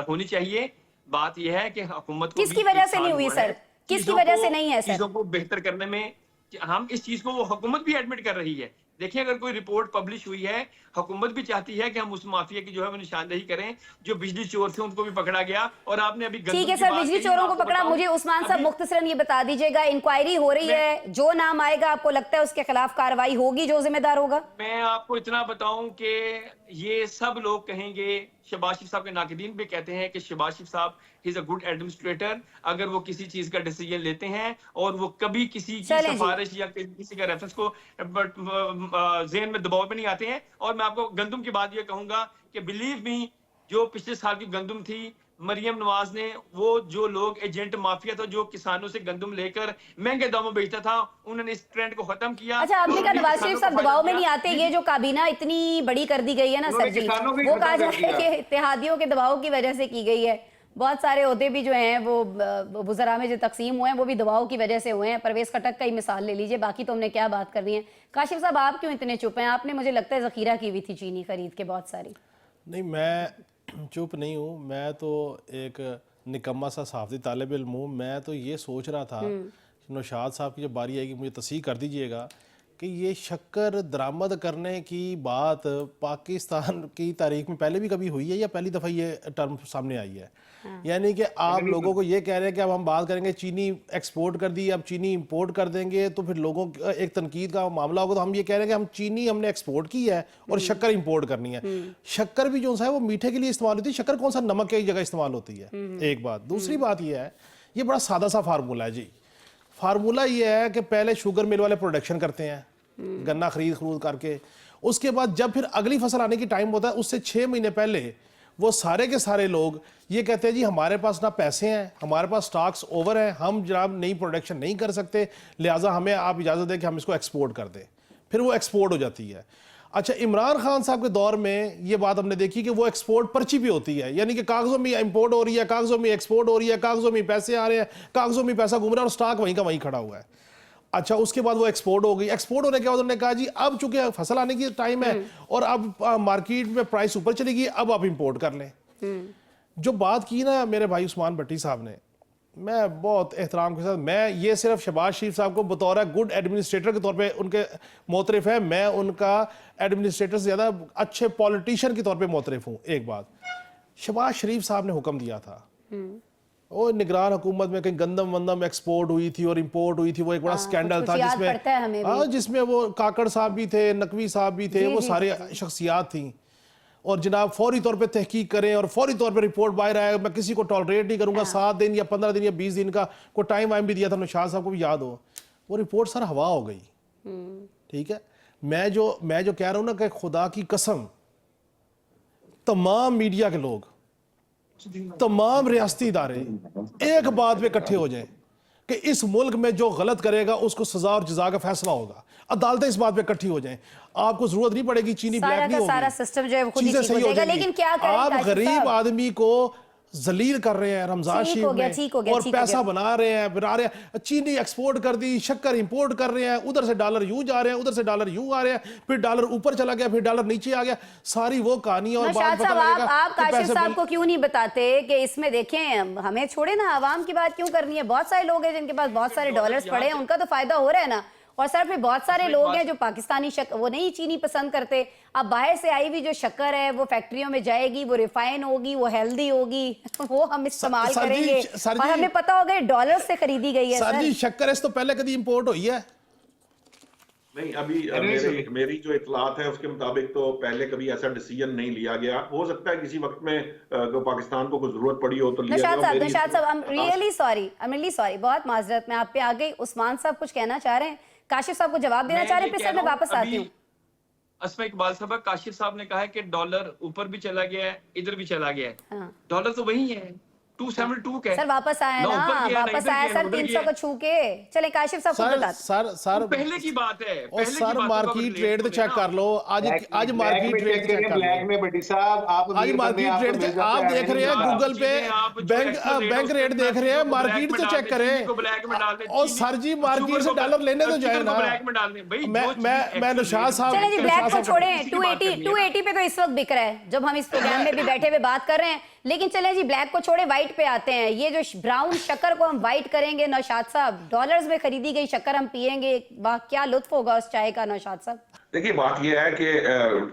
होनी चाहिए। बात यह है कि हुकूमत को किसकी वजह से नहीं हुई सर? किसकी वजह से नहीं है सर? चीजों को बेहतर करने में हम इस चीज को वो हुकूमत भी एडमिट कर रही है। देखिए, अगर कोई रिपोर्ट पब्लिश हुई है, हुकूमत भी चाहती है कि हम उस माफिया की जो है वो निशानदेही करें। जो बिजली चोर थे उनको भी पकड़ा गया। और आपने अभी ठीक है सर, बिजली चोरों को पकड़ा। मुझे उस्मान साहब मुख्तसरन ये बता दीजिएगा, इंक्वायरी हो रही है, जो नाम आएगा आपको लगता है उसके खिलाफ कार्रवाई होगी जो जिम्मेदार होगा? मैं आपको इतना बताऊं कि ये सब लोग कहेंगे, शहबाज शरीफ साहब के नाकिदीन भी कहते हैं कि शहबाज शरीफ साहब इज अ गुड एडमिनिस्ट्रेटर। अगर वो किसी चीज का डिसीजन लेते हैं और वो कभी किसी की सिफारिश या किसी का रेफरेंस को ज़हन में दबाव में नहीं आते हैं। और मैं आपको गंदम की बात ये कहूंगा कि बिलीव मी, जो पिछले साल की गंदम थी, मरियम नवाज ने, वो जो लोग एजेंट माफिया था जो किसानों से गंदम लेकर महंगे दामों बेचता था, उन्होंने इस ट्रेंड को खत्म किया। अच्छा, आपने कहा नवाज शरीफ साहब दबाव में नहीं आते। ये जो काबीना इतनी बड़ी कर दी गई है ना सर जी, वो कहा जा रहा है कि इत्तेहादियों के दबाव की वजह से की गई है। बहुत सारे ओहदे भी जो हैं वो वुज़रा में जो तकसीम हुए हैं वो भी दबाव की वजह से हुए हैं। परवेज खटक का ही मिसाल ले लीजिए, बाकी तो हमने क्या बात कर रही है। काशिफ साहब, आप क्यों इतने चुप हैं? आपने मुझे लगता है ज़ख़ीरा की हुई थी चीनी खरीद के बहुत सारी। नहीं, मैं चुप नहीं हूँ। मैं तो एक निकम्मा सा सहाफ़ती तालिब इल्म हूँ। मैं तो ये सोच रहा था कि नौशाद साहब की जब बारी आएगी मुझे तस्दीक कर दीजिएगा कि ये शक्कर दरामद करने की बात पाकिस्तान की तारीख में पहले भी कभी हुई है या पहली दफ़ा ये टर्म सामने आई है? यानी कि आप लोगों को ये कह रहे हैं कि अब हम बात करेंगे चीनी एक्सपोर्ट कर दी, अब चीनी इंपोर्ट कर देंगे, तो फिर लोगों एक तनकीद का मामला होगा। तो हम ये कह रहे हैं कि हम चीनी हमने एक्सपोर्ट की है और शक्कर इंपोर्ट करनी है। शक्कर भी जो है वो मीठे के लिए इस्तेमाल होती है। शक्कर कौन सा नमक की जगह इस्तेमाल होती है, एक बात। दूसरी बात ये है, ये बड़ा सादा सा फार्मूला है जी। फार्मूला ये है कि पहले शुगर मिल वाले प्रोडक्शन करते हैं, गन्ना खरीद करके, उसके बाद जब फिर अगली फसल आने की टाइम होता है उससे 6 महीने पहले वो सारे के सारे लोग ये कहते हैं जी हमारे पास ना पैसे हैं, हमारे पास स्टॉक्स ओवर हैं, हम जनाब नई प्रोडक्शन नहीं कर सकते, लिहाजा हमें आप इजाज़त दें कि हम इसको एक्सपोर्ट कर दें। फिर वो एक्सपोर्ट हो जाती है। अच्छा, इमरान खान साहब के दौर में ये बात हमने देखी कि वो एक्सपोर्ट पर्ची भी होती है, यानी कि कागज़ों में इंपोर्ट हो रही है, कागज़ों में एक्सपोर्ट हो रही है, कागज़ों में पैसे आ रहे हैं, कागज़ों में पैसा घूम रहा है और स्टॉक वहीं का वहीं खड़ा हुआ है। अच्छा, उसके बाद वो एक्सपोर्ट हो गई। एक्सपोर्ट होने के बाद उन्होंने कहा जी अब चूंकि फसल आने की टाइम है और अब मार्केट में प्राइस ऊपर चलेगी, अब आप इंपोर्ट कर लें। जो बात की ना मेरे भाई उस्मान भट्टी साहब ने मैं बहुत एहतराम के साथ, मैं ये सिर्फ शहबाज शरीफ साहब को बतौर गुड एडमिनिस्ट्रेटर के तौर पे उनके मोतरफ है, मैं उनका एडमिनिस्ट्रेटर से ज़्यादा अच्छे पॉलिटिशियन के तौर पे मोतरफ हूँ। एक बात, शहबाज शरीफ साहब ने हुक्म दिया था, वो निगरान हुकूमत में कहीं गंदम वंदम एक्सपोर्ट हुई थी और इंपोर्ट हुई थी, वो एक बड़ा स्कैंडल था जिसमें वो काकड़ साहब भी थे, नकवी साहब भी थे, वो सारे शख्सियात थी। और जनाब फौरी तौर पे तहकीक करें और फौरी तौर पे रिपोर्ट बाहर आए, मैं किसी को टॉलरेट नहीं करूंगा। 7 दिन या 15 दिन या 20 दिन का को टाइम वाइम भी दिया था, नौशाद साहब को भी याद हो, वो रिपोर्ट सर हवा हो गई। ठीक है, मैं जो कह रहा हूँ ना कि खुदा की कसम, तमाम मीडिया के लोग, तमाम रियासती इदारे एक बात पे इकट्ठे हो जाएं कि इस मुल्क में जो गलत करेगा उसको सजा और जजा का फैसला होगा, अदालतें इस बात पे इकट्ठी हो जाएं, आपको जरूरत नहीं पड़ेगी चीनी ब्लैक नहीं होगी, सारा सिस्टम जो है वो खुद ही चीजें ठीक सही हो हो जाएगा। जाएंगी। लेकिन क्या करें आप काशिफ गरीब साहब? आदमी को जलील कर रहे हैं रमजान ठीक शरीफ हो गया, में, ठीक हो गया, और ठीक हो पैसा गया। बना रहे हैं, चीनी एक्सपोर्ट कर दी, शक्कर इंपोर्ट कर रहे हैं, उधर से डॉलर यूं जा रहे हैं, उधर से डॉलर यूं आ रहे हैं, फिर डॉलर ऊपर चला गया, फिर डॉलर नीचे आ गया, सारी वो कहानी। और नौशाद साहब, आप काशिफ साहब को क्यों नहीं बताते कि इसमें देखें, हमें छोड़े ना, आवाम की बात क्यों करनी है? बहुत सारे लोग हैं जिनके पास बहुत सारे डॉलर्स पड़े हैं, उनका तो फायदा हो रहा है ना। और सर फिर बहुत सारे लोग हैं जो पाकिस्तानी वो नहीं चीनी पसंद करते। अब बाहर से आई हुई जो शक्कर है वो फैक्ट्रियों में जाएगी, वो रिफाइन होगी, वो हेल्दी होगी, वो हम इस्तेमाल करेंगे, और हमें पता होगा डॉलर से खरीदी गई है। सर जी शक्कर इस तो पहले कभी इंपोर्ट हुई है? नहीं, अभी मेरी जो इतलात है उसके मुताबिक तो पहले कभी ऐसा डिसीजन नहीं लिया गया। हो सकता है किसी वक्त में पाकिस्तान को कुछ जरूरत पड़ी हो तो लिया गया। नौशाद साहब, I'm really sorry, बहुत माजरत, मैं आप पे आ गई। उस्मान साहब कुछ कहना चाह रहे हैं, काशिफ साहब को जवाब देना चाह रहे हैं, फिर सर मैं वापस आती हूँ। अस्मा इकबाल साहब, काशिफ साहब ने कहा है कि डॉलर ऊपर भी चला गया है, इधर भी चला गया है, डॉलर तो वही है 272 का। सर वापस आया ना, वापस आया सर 300 को छू के। चले काशिफ साहब को बता। सर पहले की बात है, और सर मार्केट रेट तो चेक कर लो, आज मार्केट रेट चेक कर ब्लैक में बड़ी साहब आप आज मार्केट रेट आप देख रहे हैं, गूगल पे बैंक रेट देख रहे हैं, मार्केट तो चेक करें। और सर जी मार्केट से डॉलर लेने तो जाए ना। मैं नौशाद साहब, चलिए जी ब्लैक को छोड़ें, 280 पे तो इस वक्त बिक रहा है जब हम इस प्रोग्राम में भी बैठे हुए बात कर रहे हैं। लेकिन चलें जी ब्लैक को छोड़े, व्हाइट पे आते हैं। ये जो ब्राउन शक्कर को हम व्हाइट करेंगे नौशाद साहब, डॉलर्स में खरीदी गई शक्कर हम पिएंगे, क्या लुत्फ होगा उस चाय का नौशाद साहब? देखिए बात यह है कि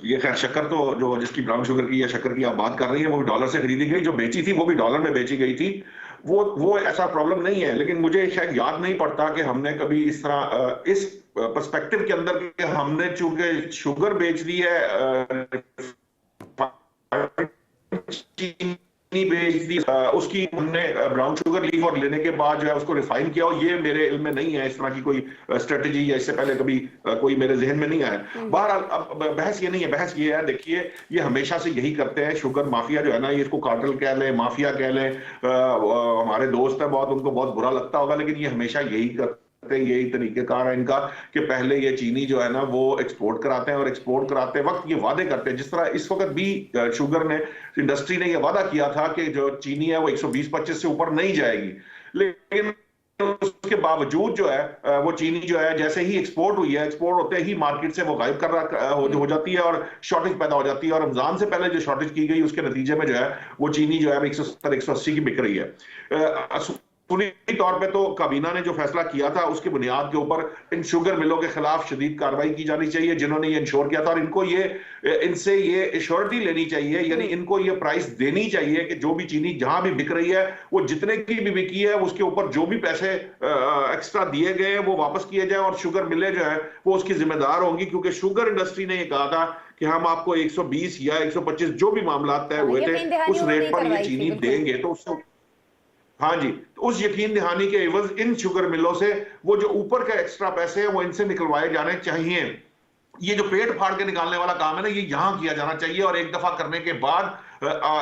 ये खैर शक्कर तो जो जिसकी ब्राउन शुगर की या शक्कर की आप बात कर रही है वो डॉलर से खरीदी गई, जो बेची थी वो भी डॉलर में बेची गई थी, वो ऐसा प्रॉब्लम नहीं है। लेकिन मुझे शायद याद नहीं पड़ता कि हमने कभी इस तरह इस पर्सपेक्टिव के अंदर कि हमने चूंकि शुगर बेच दी है, चीनी बेच दी, उसकी हमने ब्राउन शुगर ली और लेने के बाद जो है उसको रिफाइन किया, और ये मेरे इल्म में नहीं है इस तरह की कोई स्ट्रेटजी, या इससे पहले कभी कोई मेरे जहन में नहीं आया। बहरहाल अब बहस ये नहीं है, बहस ये है, देखिए ये हमेशा से यही करते हैं, शुगर माफिया जो है ना, ये इसको कार्टेल कह लें, माफिया कह लें, हमारे दोस्त है बहुत, उनको बहुत बुरा लगता होगा, लेकिन ये हमेशा यही करते, यही तरीकेकार है इनका कि पहले ये चीनी जो है ना वो एक्सपोर्ट कराते हैं, और एक्सपोर्ट कराते वक्त ये वादे करते हैं, जिस तरह इस वक्त भी शुगर ने, इंडस्ट्री ने ये वादा किया था कि जो चीनी है वो 120-25 से ऊपर नहीं जाएगी, लेकिन उसके बावजूद जो है वो चीनी जो है जैसे ही एक्सपोर्ट हुई है, एक्सपोर्ट होते ही मार्केट से वो गायब कर हो जाती है और शॉर्टेज पैदा हो जाती है। और रमजान से पहले जो शॉर्टेज की गई उसके नतीजे में जो है वो चीनी जो है 170-180 की बिक रही है। सुनी तौर पे तो काबीना ने जो फैसला किया था उसकी बुनियाद के ऊपर इन शुगर मिलों के खिलाफ शदीद कार्रवाई की जानी चाहिए जिन्होंने ये इंश्योर किया था, और इनको इनसे ये एश्योरिटी लेनी चाहिए, यानी इनको ये प्राइस देनी चाहिए कि जो भी चीनी जहां भी बिक रही है वो जितने की भी बिकी है उसके ऊपर जो भी पैसे एक्स्ट्रा दिए गए हैं वो वापस किए जाए, और शुगर मिलें जो है वो उसकी जिम्मेदार होंगी, क्योंकि शुगर इंडस्ट्री ने ये कहा था कि हम आपको 120 या 125 जो भी मामला तय हुए थे उस रेट पर ये चीनी देंगे। तो उससे हाँ जी, तो उस यकीन दहानी के एवज इन शुगर मिलों से वो जो ऊपर के एक्स्ट्रा पैसे हैं वो इनसे निकलवाए जाने चाहिए। ये जो पेट फाड़ के निकालने वाला काम है ना, ये यहां किया जाना चाहिए, और एक दफा करने के बाद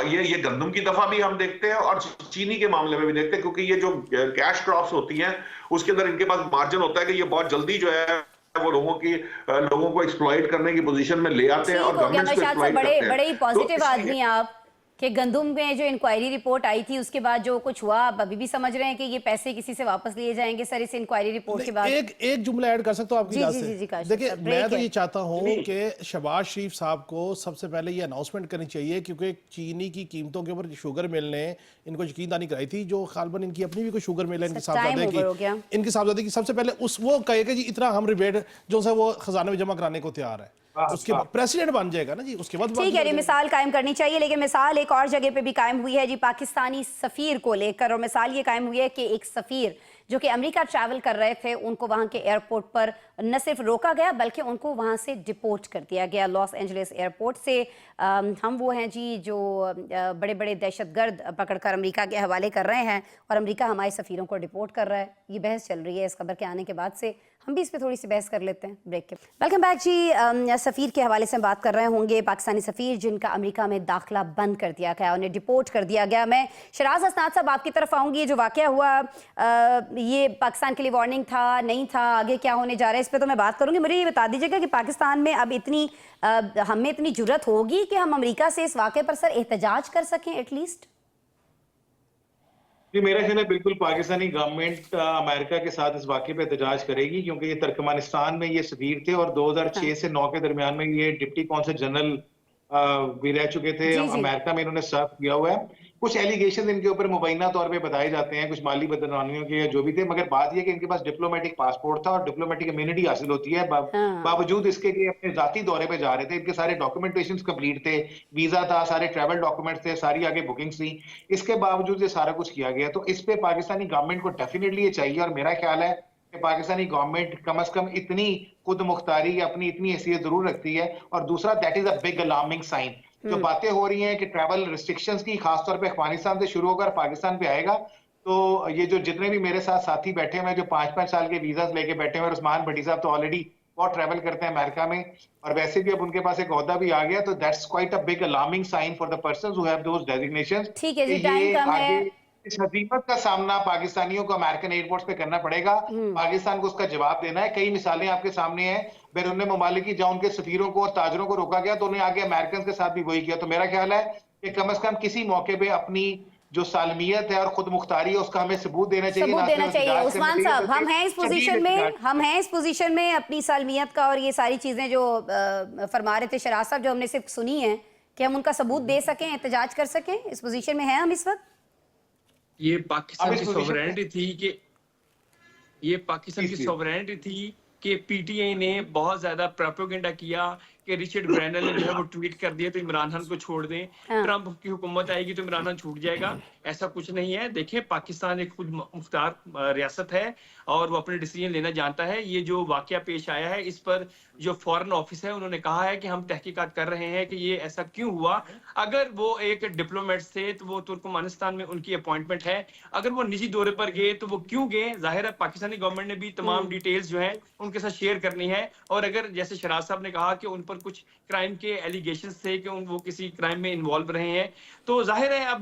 ये गंदम की दफा भी हम देखते हैं और चीनी के मामले में भी देखते हैं, क्योंकि ये जो कैश क्रॉप्स होती हैं उसके अंदर इनके पास मार्जिन होता है कि ये बहुत जल्दी जो है वो लोगों को एक्सप्लॉइट करने की पोजीशन में ले आते हैं और गवर्नमेंट को एक्सप्लॉइट करते हैं। बड़े ही पॉजिटिव आदमी आप, कि गंदुम में जो इंक्वायरी रिपोर्ट आई थी उसके बाद जो कुछ हुआ, आप अभी भी समझ रहे हैं कि ये पैसे किसी से वापस लिए जाएंगे सर इस इंक्वायरी रिपोर्ट के बाद? एक जुमला ऐड कर सकता हूँ आपकी जी, इजाज़त जी, से? जी, जी, काशिफ देखिए, साहब, मैं ब्रेक तो है। ये चाहता हूँ कि शहबाज शरीफ साहब को सबसे पहले ये अनाउंसमेंट करनी चाहिए, क्योंकि चीनी की कीमतों के ऊपर शुगर मिल ने इनको यकीनदानी कराई थी, जो खालबन इनकी अपनी भी कोई शुगर मिल है इनके सर, टाइम साहबजादे ओवर हो गया। की, इनके साहबजादे की, सबसे पहले उस वो कहे कि जी इतना हम रिबेट जो है वो खजाने में जमा कराने को तैयार है, उसके बाद प्रेसिडेंट बन जाएगा ना जी, उसके बाद ठीक है, ये मिसाल कायम करनी चाहिए, लेकिन मिसाल एक और जगह पे भी कायम हुई है जी, पाकिस्तानी सफीर को लेकर। और मिसाल ये कायम हुई है कि एक सफीर जो कि अमेरिका ट्रैवल कर रहे थे, उनको वहां के एयरपोर्ट पर न सिर्फ रोका गया बल्कि उनको वहां से डिपोर्ट कर दिया गया, लॉस एंजलिस एयरपोर्ट से। हम वो हैं जी जो बड़े बड़े दहशतगर्द पकड़कर अमेरिका के हवाले कर रहे हैं और अमेरिका हमारे सफीरों को डिपोर्ट कर रहा है। ये बहस चल रही है इस खबर के आने के बाद से, हम भी इस पर थोड़ी सी बहस कर लेते हैं ब्रेक के। वेलकम बैक जी। सफ़ीर के हवाले से बात कर रहे होंगे, पाकिस्तानी सफ़ीर जिनका अमेरिका में दाखिला बंद कर दिया गया, उन्हें डिपोर्ट कर दिया गया। मैं शराज हसनात साहब आपकी तरफ आऊँगी, ये जो वाक़या हुआ ये पाकिस्तान के लिए वार्निंग था, नहीं था, आगे क्या होने जा रहा है इस पर तो मैं बात करूँगी। मुझे ये बता दीजिएगा कि पाकिस्तान में अब हमें इतनी जुर्रत होगी कि हम अमेरिका से इस वाक़े पर सर एहतजाज कर सकें एटलीस्ट? जी, मेरा ख्याल है बिल्कुल पाकिस्तानी गवर्नमेंट अमेरिका के साथ इस वाक़े पे एहतजाज करेगी, क्योंकि ये तुर्कमेनिस्तान में ये सफीर थे और 2006 से 9 के दरमियान में ये डिप्टी कौंसल जनरल भी रह चुके थे। जी, जी। अमेरिका में इन्होंने सर्व किया हुआ है। कुछ एलिगेशन इनके ऊपर मुबैना तौर पे बताए जाते हैं, कुछ माली बदनामियों के या जो भी थे, मगर बात यह कि इनके पास डिप्लोमेटिक पासपोर्ट था और डिप्लोमेटिक इम्यूनिटी हासिल होती है। हाँ। बावजूद इसके कि अपने जाती दौरे पे जा रहे थे, इनके सारे डॉक्यूमेंटेशन कंप्लीट थे, वीजा था, सारे ट्रैवल डॉक्यूमेंट्स थे, सारी आगे बुकिंग्स थी, इसके बावजूद ये सारा कुछ किया गया। तो इस पे पाकिस्तानी गवर्नमेंट को डेफिनेटली ये चाहिए, और मेरा ख्याल है कि पाकिस्तानी गवर्नमेंट कम से कम इतनी खुद मुख्तारी अपनी इतनी हैसियत जरूर रखती है। और दूसरा, that is a big alarming sign. जो बातें हो रही हैं कि ट्रैवल रिस्ट्रिक्शंस की, खासतौर पे अफगानिस्तान से शुरू होकर पाकिस्तान पे आएगा, तो ये जो जितने भी मेरे साथ साथी बैठे हुए हैं जो 5-5 साल के वीजा लेके बैठे हुए हैं, उस्मान भट्टी साहब तो ऑलरेडी बहुत ट्रैवल करते हैं अमेरिका में, और वैसे भी अब उनके पास एक ओहदा भी आ गया, तो that's quite a big alarming sign for the persons who have those designations. ठीक है जी, टाइम कम है। इस हकीकत का सामना पाकिस्तानियों को अमेरिकन एयरपोर्ट्स पे करना पड़ेगा। पाकिस्तान को उसका जवाब देना है। कई मिसालें आपके सामने हैं, बैरून मुमालिक की जहां उनके सफीरों को और ताजरों को रोका गया तो उन्हें आगे अमेरिकन के साथ भी वही किया। तो मेरा ख्याल है कि कम से कम किसी मौके पे अपनी जो सालमियत है और खुद मुख्तारी है उसका हमें सबूत देना चाहिए। सबूत देना चाहिए उस्मान साहब, हम हैं इस पोजीशन में अपनी सालमियत का और ये सारी चीजें जो फरमा रहे थे शराज साहब, जो हमने सिर्फ सुनी है, कि हम उनका सबूत दे सकें, एहतजाज कर सकें, इस पोजीशन में हैं हम इस वक्त? ये पाकिस्तान की सॉवरेनिटी थी कि पीटीआई ने बहुत ज्यादा प्रोपेगेंडा किया कि रिचर्ड ब्रैनन ने जो है वो ट्वीट कर दिया तो इमरान खान को छोड़ दें, ट्रंप की हुकूमत आएगी तो इमरान खान छूट जाएगा। ऐसा कुछ नहीं है। देखिए, पाकिस्तान एक खुद मुख्तार रियासत है और वो अपने डिसीजन लेना जानता है। ये जो वाकया पेश आया है, इस पर जो फॉरेन ऑफिस है उन्होंने कहा है कि हम तहकीकात कर रहे हैं कि ये ऐसा क्यों हुआ। अगर वो एक डिप्लोमेट थे तो वो तुर्कमेनिस्तान में उनकी अपॉइंटमेंट है, अगर वो निजी दौरे पर गए तो वो क्यों गए। जाहिर है पाकिस्तानी गवर्नमेंट ने भी तमाम डिटेल्स जो है उनके साथ शेयर करनी है। और अगर जैसे शराज साहब ने कहा कि उन पर कुछ क्राइम के एलिगेशंस थे कि वो किसी क्राइम में इन्वॉल्व रहे हैं, तो जाहिर है अब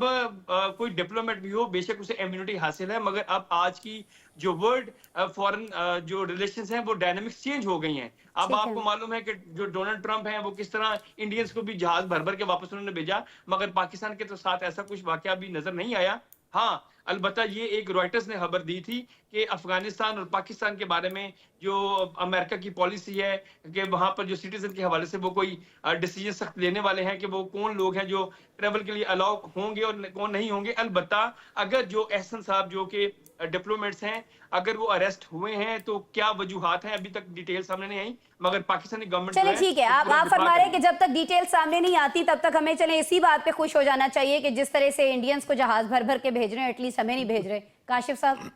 कोई डिप्लोमेट भी हो, बेशक उसे इम्यूनिटी हासिल है, मगर अब आज की जो वर्ल्ड फॉरेन जो रिलेशंस हैं वो डायनामिक्स चेंज हो गई हैं। अब आपको मालूम है कि जो डोनाल्ड ट्रंप हैं वो किस तरह इंडियंस को भी जहाज भर भर के वापस उन्होंने भेजा, मगर पाकिस्तान के तो साथ ऐसा कुछ वाकया भी नजर नहीं आया। हाँ, अलबत्ता ये एक रॉयटर्स ने खबर दी थी कि अफगानिस्तान और पाकिस्तान के बारे में जो अमेरिका की पॉलिसी है कि वहां पर जो सिटीजन के हवाले से वो कोई डिसीजन सख्त लेने वाले हैं कि वो कौन लोग हैं जो ट्रेवल के लिए अलाउ होंगे और कौन नहीं होंगे। अलबत्ता अगर जो एहसन साहब जो कि डिप्लोमेट्स हैं, अगर वो अरेस्ट हुए हैं तो क्या वजूहात हैं, अभी तक डिटेल सामने नहीं आई, मगर पाकिस्तानी गवर्नमेंट चले ठीक है, आप फरमा रहे हैं कि जब तक डिटेल सामने नहीं आती तब तक हमें चले इसी बात पे खुश हो जाना चाहिए कि जिस तरह से इंडियंस को जहाज भर भर के भेज रहे हैं, एटलीस्ट हमें नहीं भेज रहे। काशिफ साहब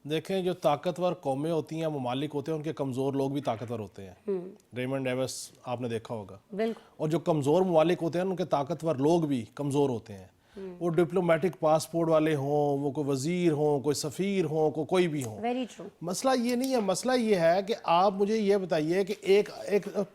देखें, जो ताकतवर कौमें होती हैं, ममालिक होते हैं, उनके कमज़ोर लोग भी ताकतवर होते हैं। रेमंड डेविस आपने देखा होगा। बिल्कुल। और जो कमज़ोर ममालिक होते हैं उनके ताकतवर लोग भी कमज़ोर होते हैं। वो डिप्लोमेटिक पासपोर्ट वाले हों, वो कोई वजीर हों, कोई सफ़ीर हों, कोई भी हों। Very true. मसला ये नहीं है, मसला ये है कि आप मुझे ये बताइए कि एक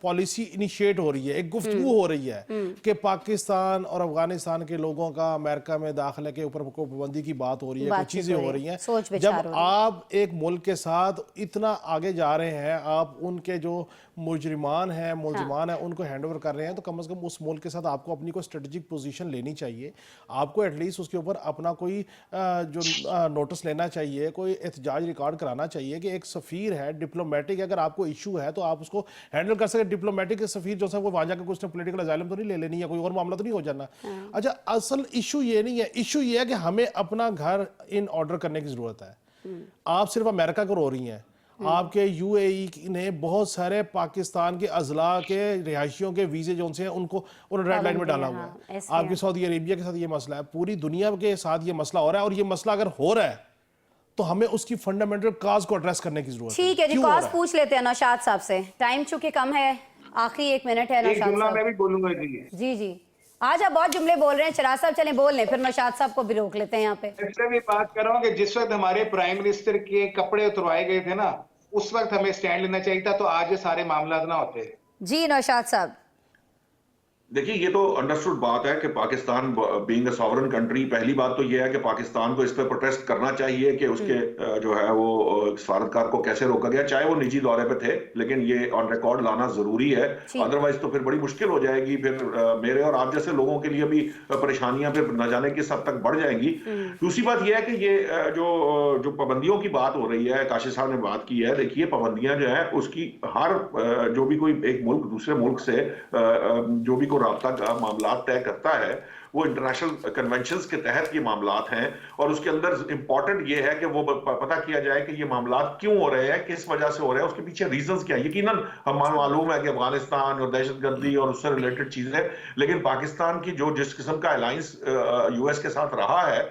पॉलिसी इनिशिएट हो रही है, एक गुफ्तगू हो रही है कि पाकिस्तान और अफगानिस्तान के लोगों का अमेरिका में दाखिले के ऊपर पाबंदी की बात हो रही है, कुछ बातचीत चीज़ें हो रही हो है, रही हैं। सोच विचार जब हो रही है। आप एक मुल्क के साथ इतना आगे जा रहे हैं, आप उनके जो मुजरिमान हैं, मुलजिमान हैं, उनको हैंड ओवर कर रहे हैं, तो कम से कम उस मुल्क के साथ आपको अपनी कोई स्ट्रेटेजिक पोजीशन लेनी चाहिए। आपको एटलीस्ट उसके ऊपर अपना कोई जो नोटिस लेना चाहिए, कोई एहतजाज रिकॉर्ड कराना चाहिए कि एक सफ़ीर है, डिप्लोमेटिक, अगर आपको इशू है तो आप उसको हैंडल कर सके। डिप्लोमेटिक सफ़ीर जो है वो वहाँ जाकर कुछ पॉलिटिकल अजाइलम तो नहीं ले लेनी है, कोई और मामला तो नहीं हो जाना। अच्छा, असल इशू ये नहीं है, इशू ये है कि हमें अपना घर इन ऑर्डर करने की ज़रूरत है। आप सिर्फ अमेरिका को रो रही हैं, आपके यूएई ने बहुत सारे पाकिस्तान के अजला के रिहायशियों के वीजे जो हैं उनको उन्होंने रेड लाइन में डाला हुआ है। आपके सऊदी अरेबिया के साथ ये मसला है, पूरी दुनिया के साथ ये मसला हो रहा है, और ये मसला अगर हो रहा है तो हमें उसकी फंडामेंटल काज को एड्रेस करने की जरूरत है। ठीक है जी, क्यों हो कॉज रहा है? पूछ लेते हैं नौशाद साहब से, टाइम चूंकि कम है, आखिरी 1 मिनट है। एक नौशाद जुमला मैं साहब भी बोलूंगा जी। जी जी, आज आप बहुत जुमले बोल रहे हैं, चिराग साहब चलें बोल लें, फिर नौशाद साहब को भी रोक लेते हैं यहाँ पे। इससे भी बात कर रहा हूँ कि जिस वक्त हमारे प्राइम मिनिस्टर के कपड़े उतरवाए गए थे ना, उस वक्त हमें स्टैंड लेना चाहिए था, तो आज ये सारे मामला ना होते। जी नौशाद साहब। देखिए, ये तो अंडरस्टूड बात है कि Pakistan being a sovereign country, पहली बात तो ये है कि पाकिस्तान को इस पे प्रोटेस्ट करना चाहिए कि उसके जो है वो सफारतकार को कैसे रोका गया, चाहे वो निजी दौरे पे थे, लेकिन ये ऑन रिकॉर्ड लाना जरूरी है। अदरवाइज तो फिर बड़ी मुश्किल हो जाएगी, फिर मेरे और आप जैसे लोगों के लिए भी परेशानियां फिर न जाने किस हद तक बढ़ जाएंगी। दूसरी बात यह है कि ये जो पाबंदियों की बात हो रही है, काशिफ साहब ने बात की है, देखिए पाबंदियां जो है उसकी हर जो भी कोई एक मुल्क दूसरे मुल्क से जो भी राब्ता का मामला तय करता है, वो इंटरनेशनल कन्वेंशंस के तहत ये मामलात हैं, और उसके अंदर इंपॉर्टेंट ये है कि वो पता किया जाए कि ये मामलात क्यों हो रहे हैं, किस वजह से हो रहे हैं, उसके पीछे रीजंस क्या है। यकीनन हमें मालूम है कि अफगानिस्तान और दहशतगर्दी और उससे रिलेटेड चीजें, लेकिन पाकिस्तान की जो जिस किस्म का अलायंस यूएस के साथ रहा है,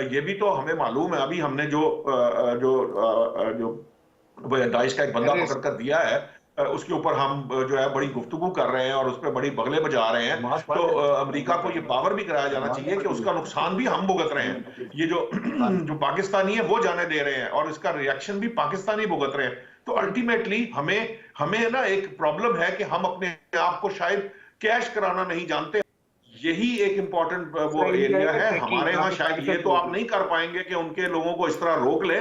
ये भी तो हमें मालूम है। अभी हमने जो दाइश का एक बंदा पकड़ कर दिया है, उसके ऊपर हम जो है बड़ी गुफ्तगू कर रहे हैं और उस पर बड़ी बगले बजा रहे हैं, तो अमेरिका को ये पावर भी कराया जाना चाहिए कि उसका नुकसान भी हम भुगत रहे हैं। ये जो पाकिस्तानी है वो जाने दे रहे हैं और इसका रिएक्शन भी पाकिस्तानी भुगत रहे हैं। तो अल्टीमेटली हमें ना एक प्रॉब्लम है कि हम अपने आप को शायद कैश कराना नहीं जानते। यही एक इंपॉर्टेंट वो एरिया है हमारे यहाँ। शायद ये तो आप नहीं कर पाएंगे कि उनके लोगों को इस तरह रोक ले,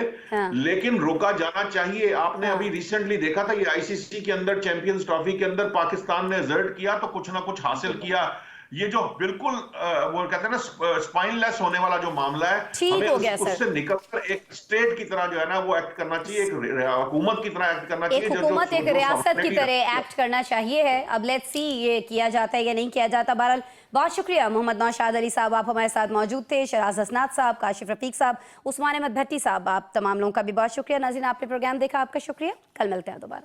लेकिन रोका जाना चाहिए। आपने अभी रिसेंटली देखा था, ये आईसीसी के अंदर चैंपियंस ट्रॉफी के अंदर पाकिस्तान ने रिजल्ट किया तो कुछ ना कुछ हासिल किया। ये जो बिल्कुल वो कहते हैं ना स्पाइनलेस होने वाला जो मामला है, हमें उससे निकलकर एक स्टेट की तरह जो है ना वो एक्ट करना चाहिए, एक हुकूमत की तरह एक्ट करना चाहिए, एक हुकूमत एक रियासत की तरह एक्ट करना चाहिए है। अब लेट्स सी ये किया जाता है या नहीं किया जाता। बहरहाल बहुत शुक्रिया मोहम्मद नौशाद अली साहब, आप हमारे साथ मौजूद थे। शराज हसनात साहब, काशिफ रफीक साहब, उस्मान अहमद भट्टी साहब, आप तमाम लोगों का भी बहुत शुक्रिया। नाज़रीन, आपने प्रोग्राम देखा, आपका शुक्रिया। कल मिलते हैं दोबारा।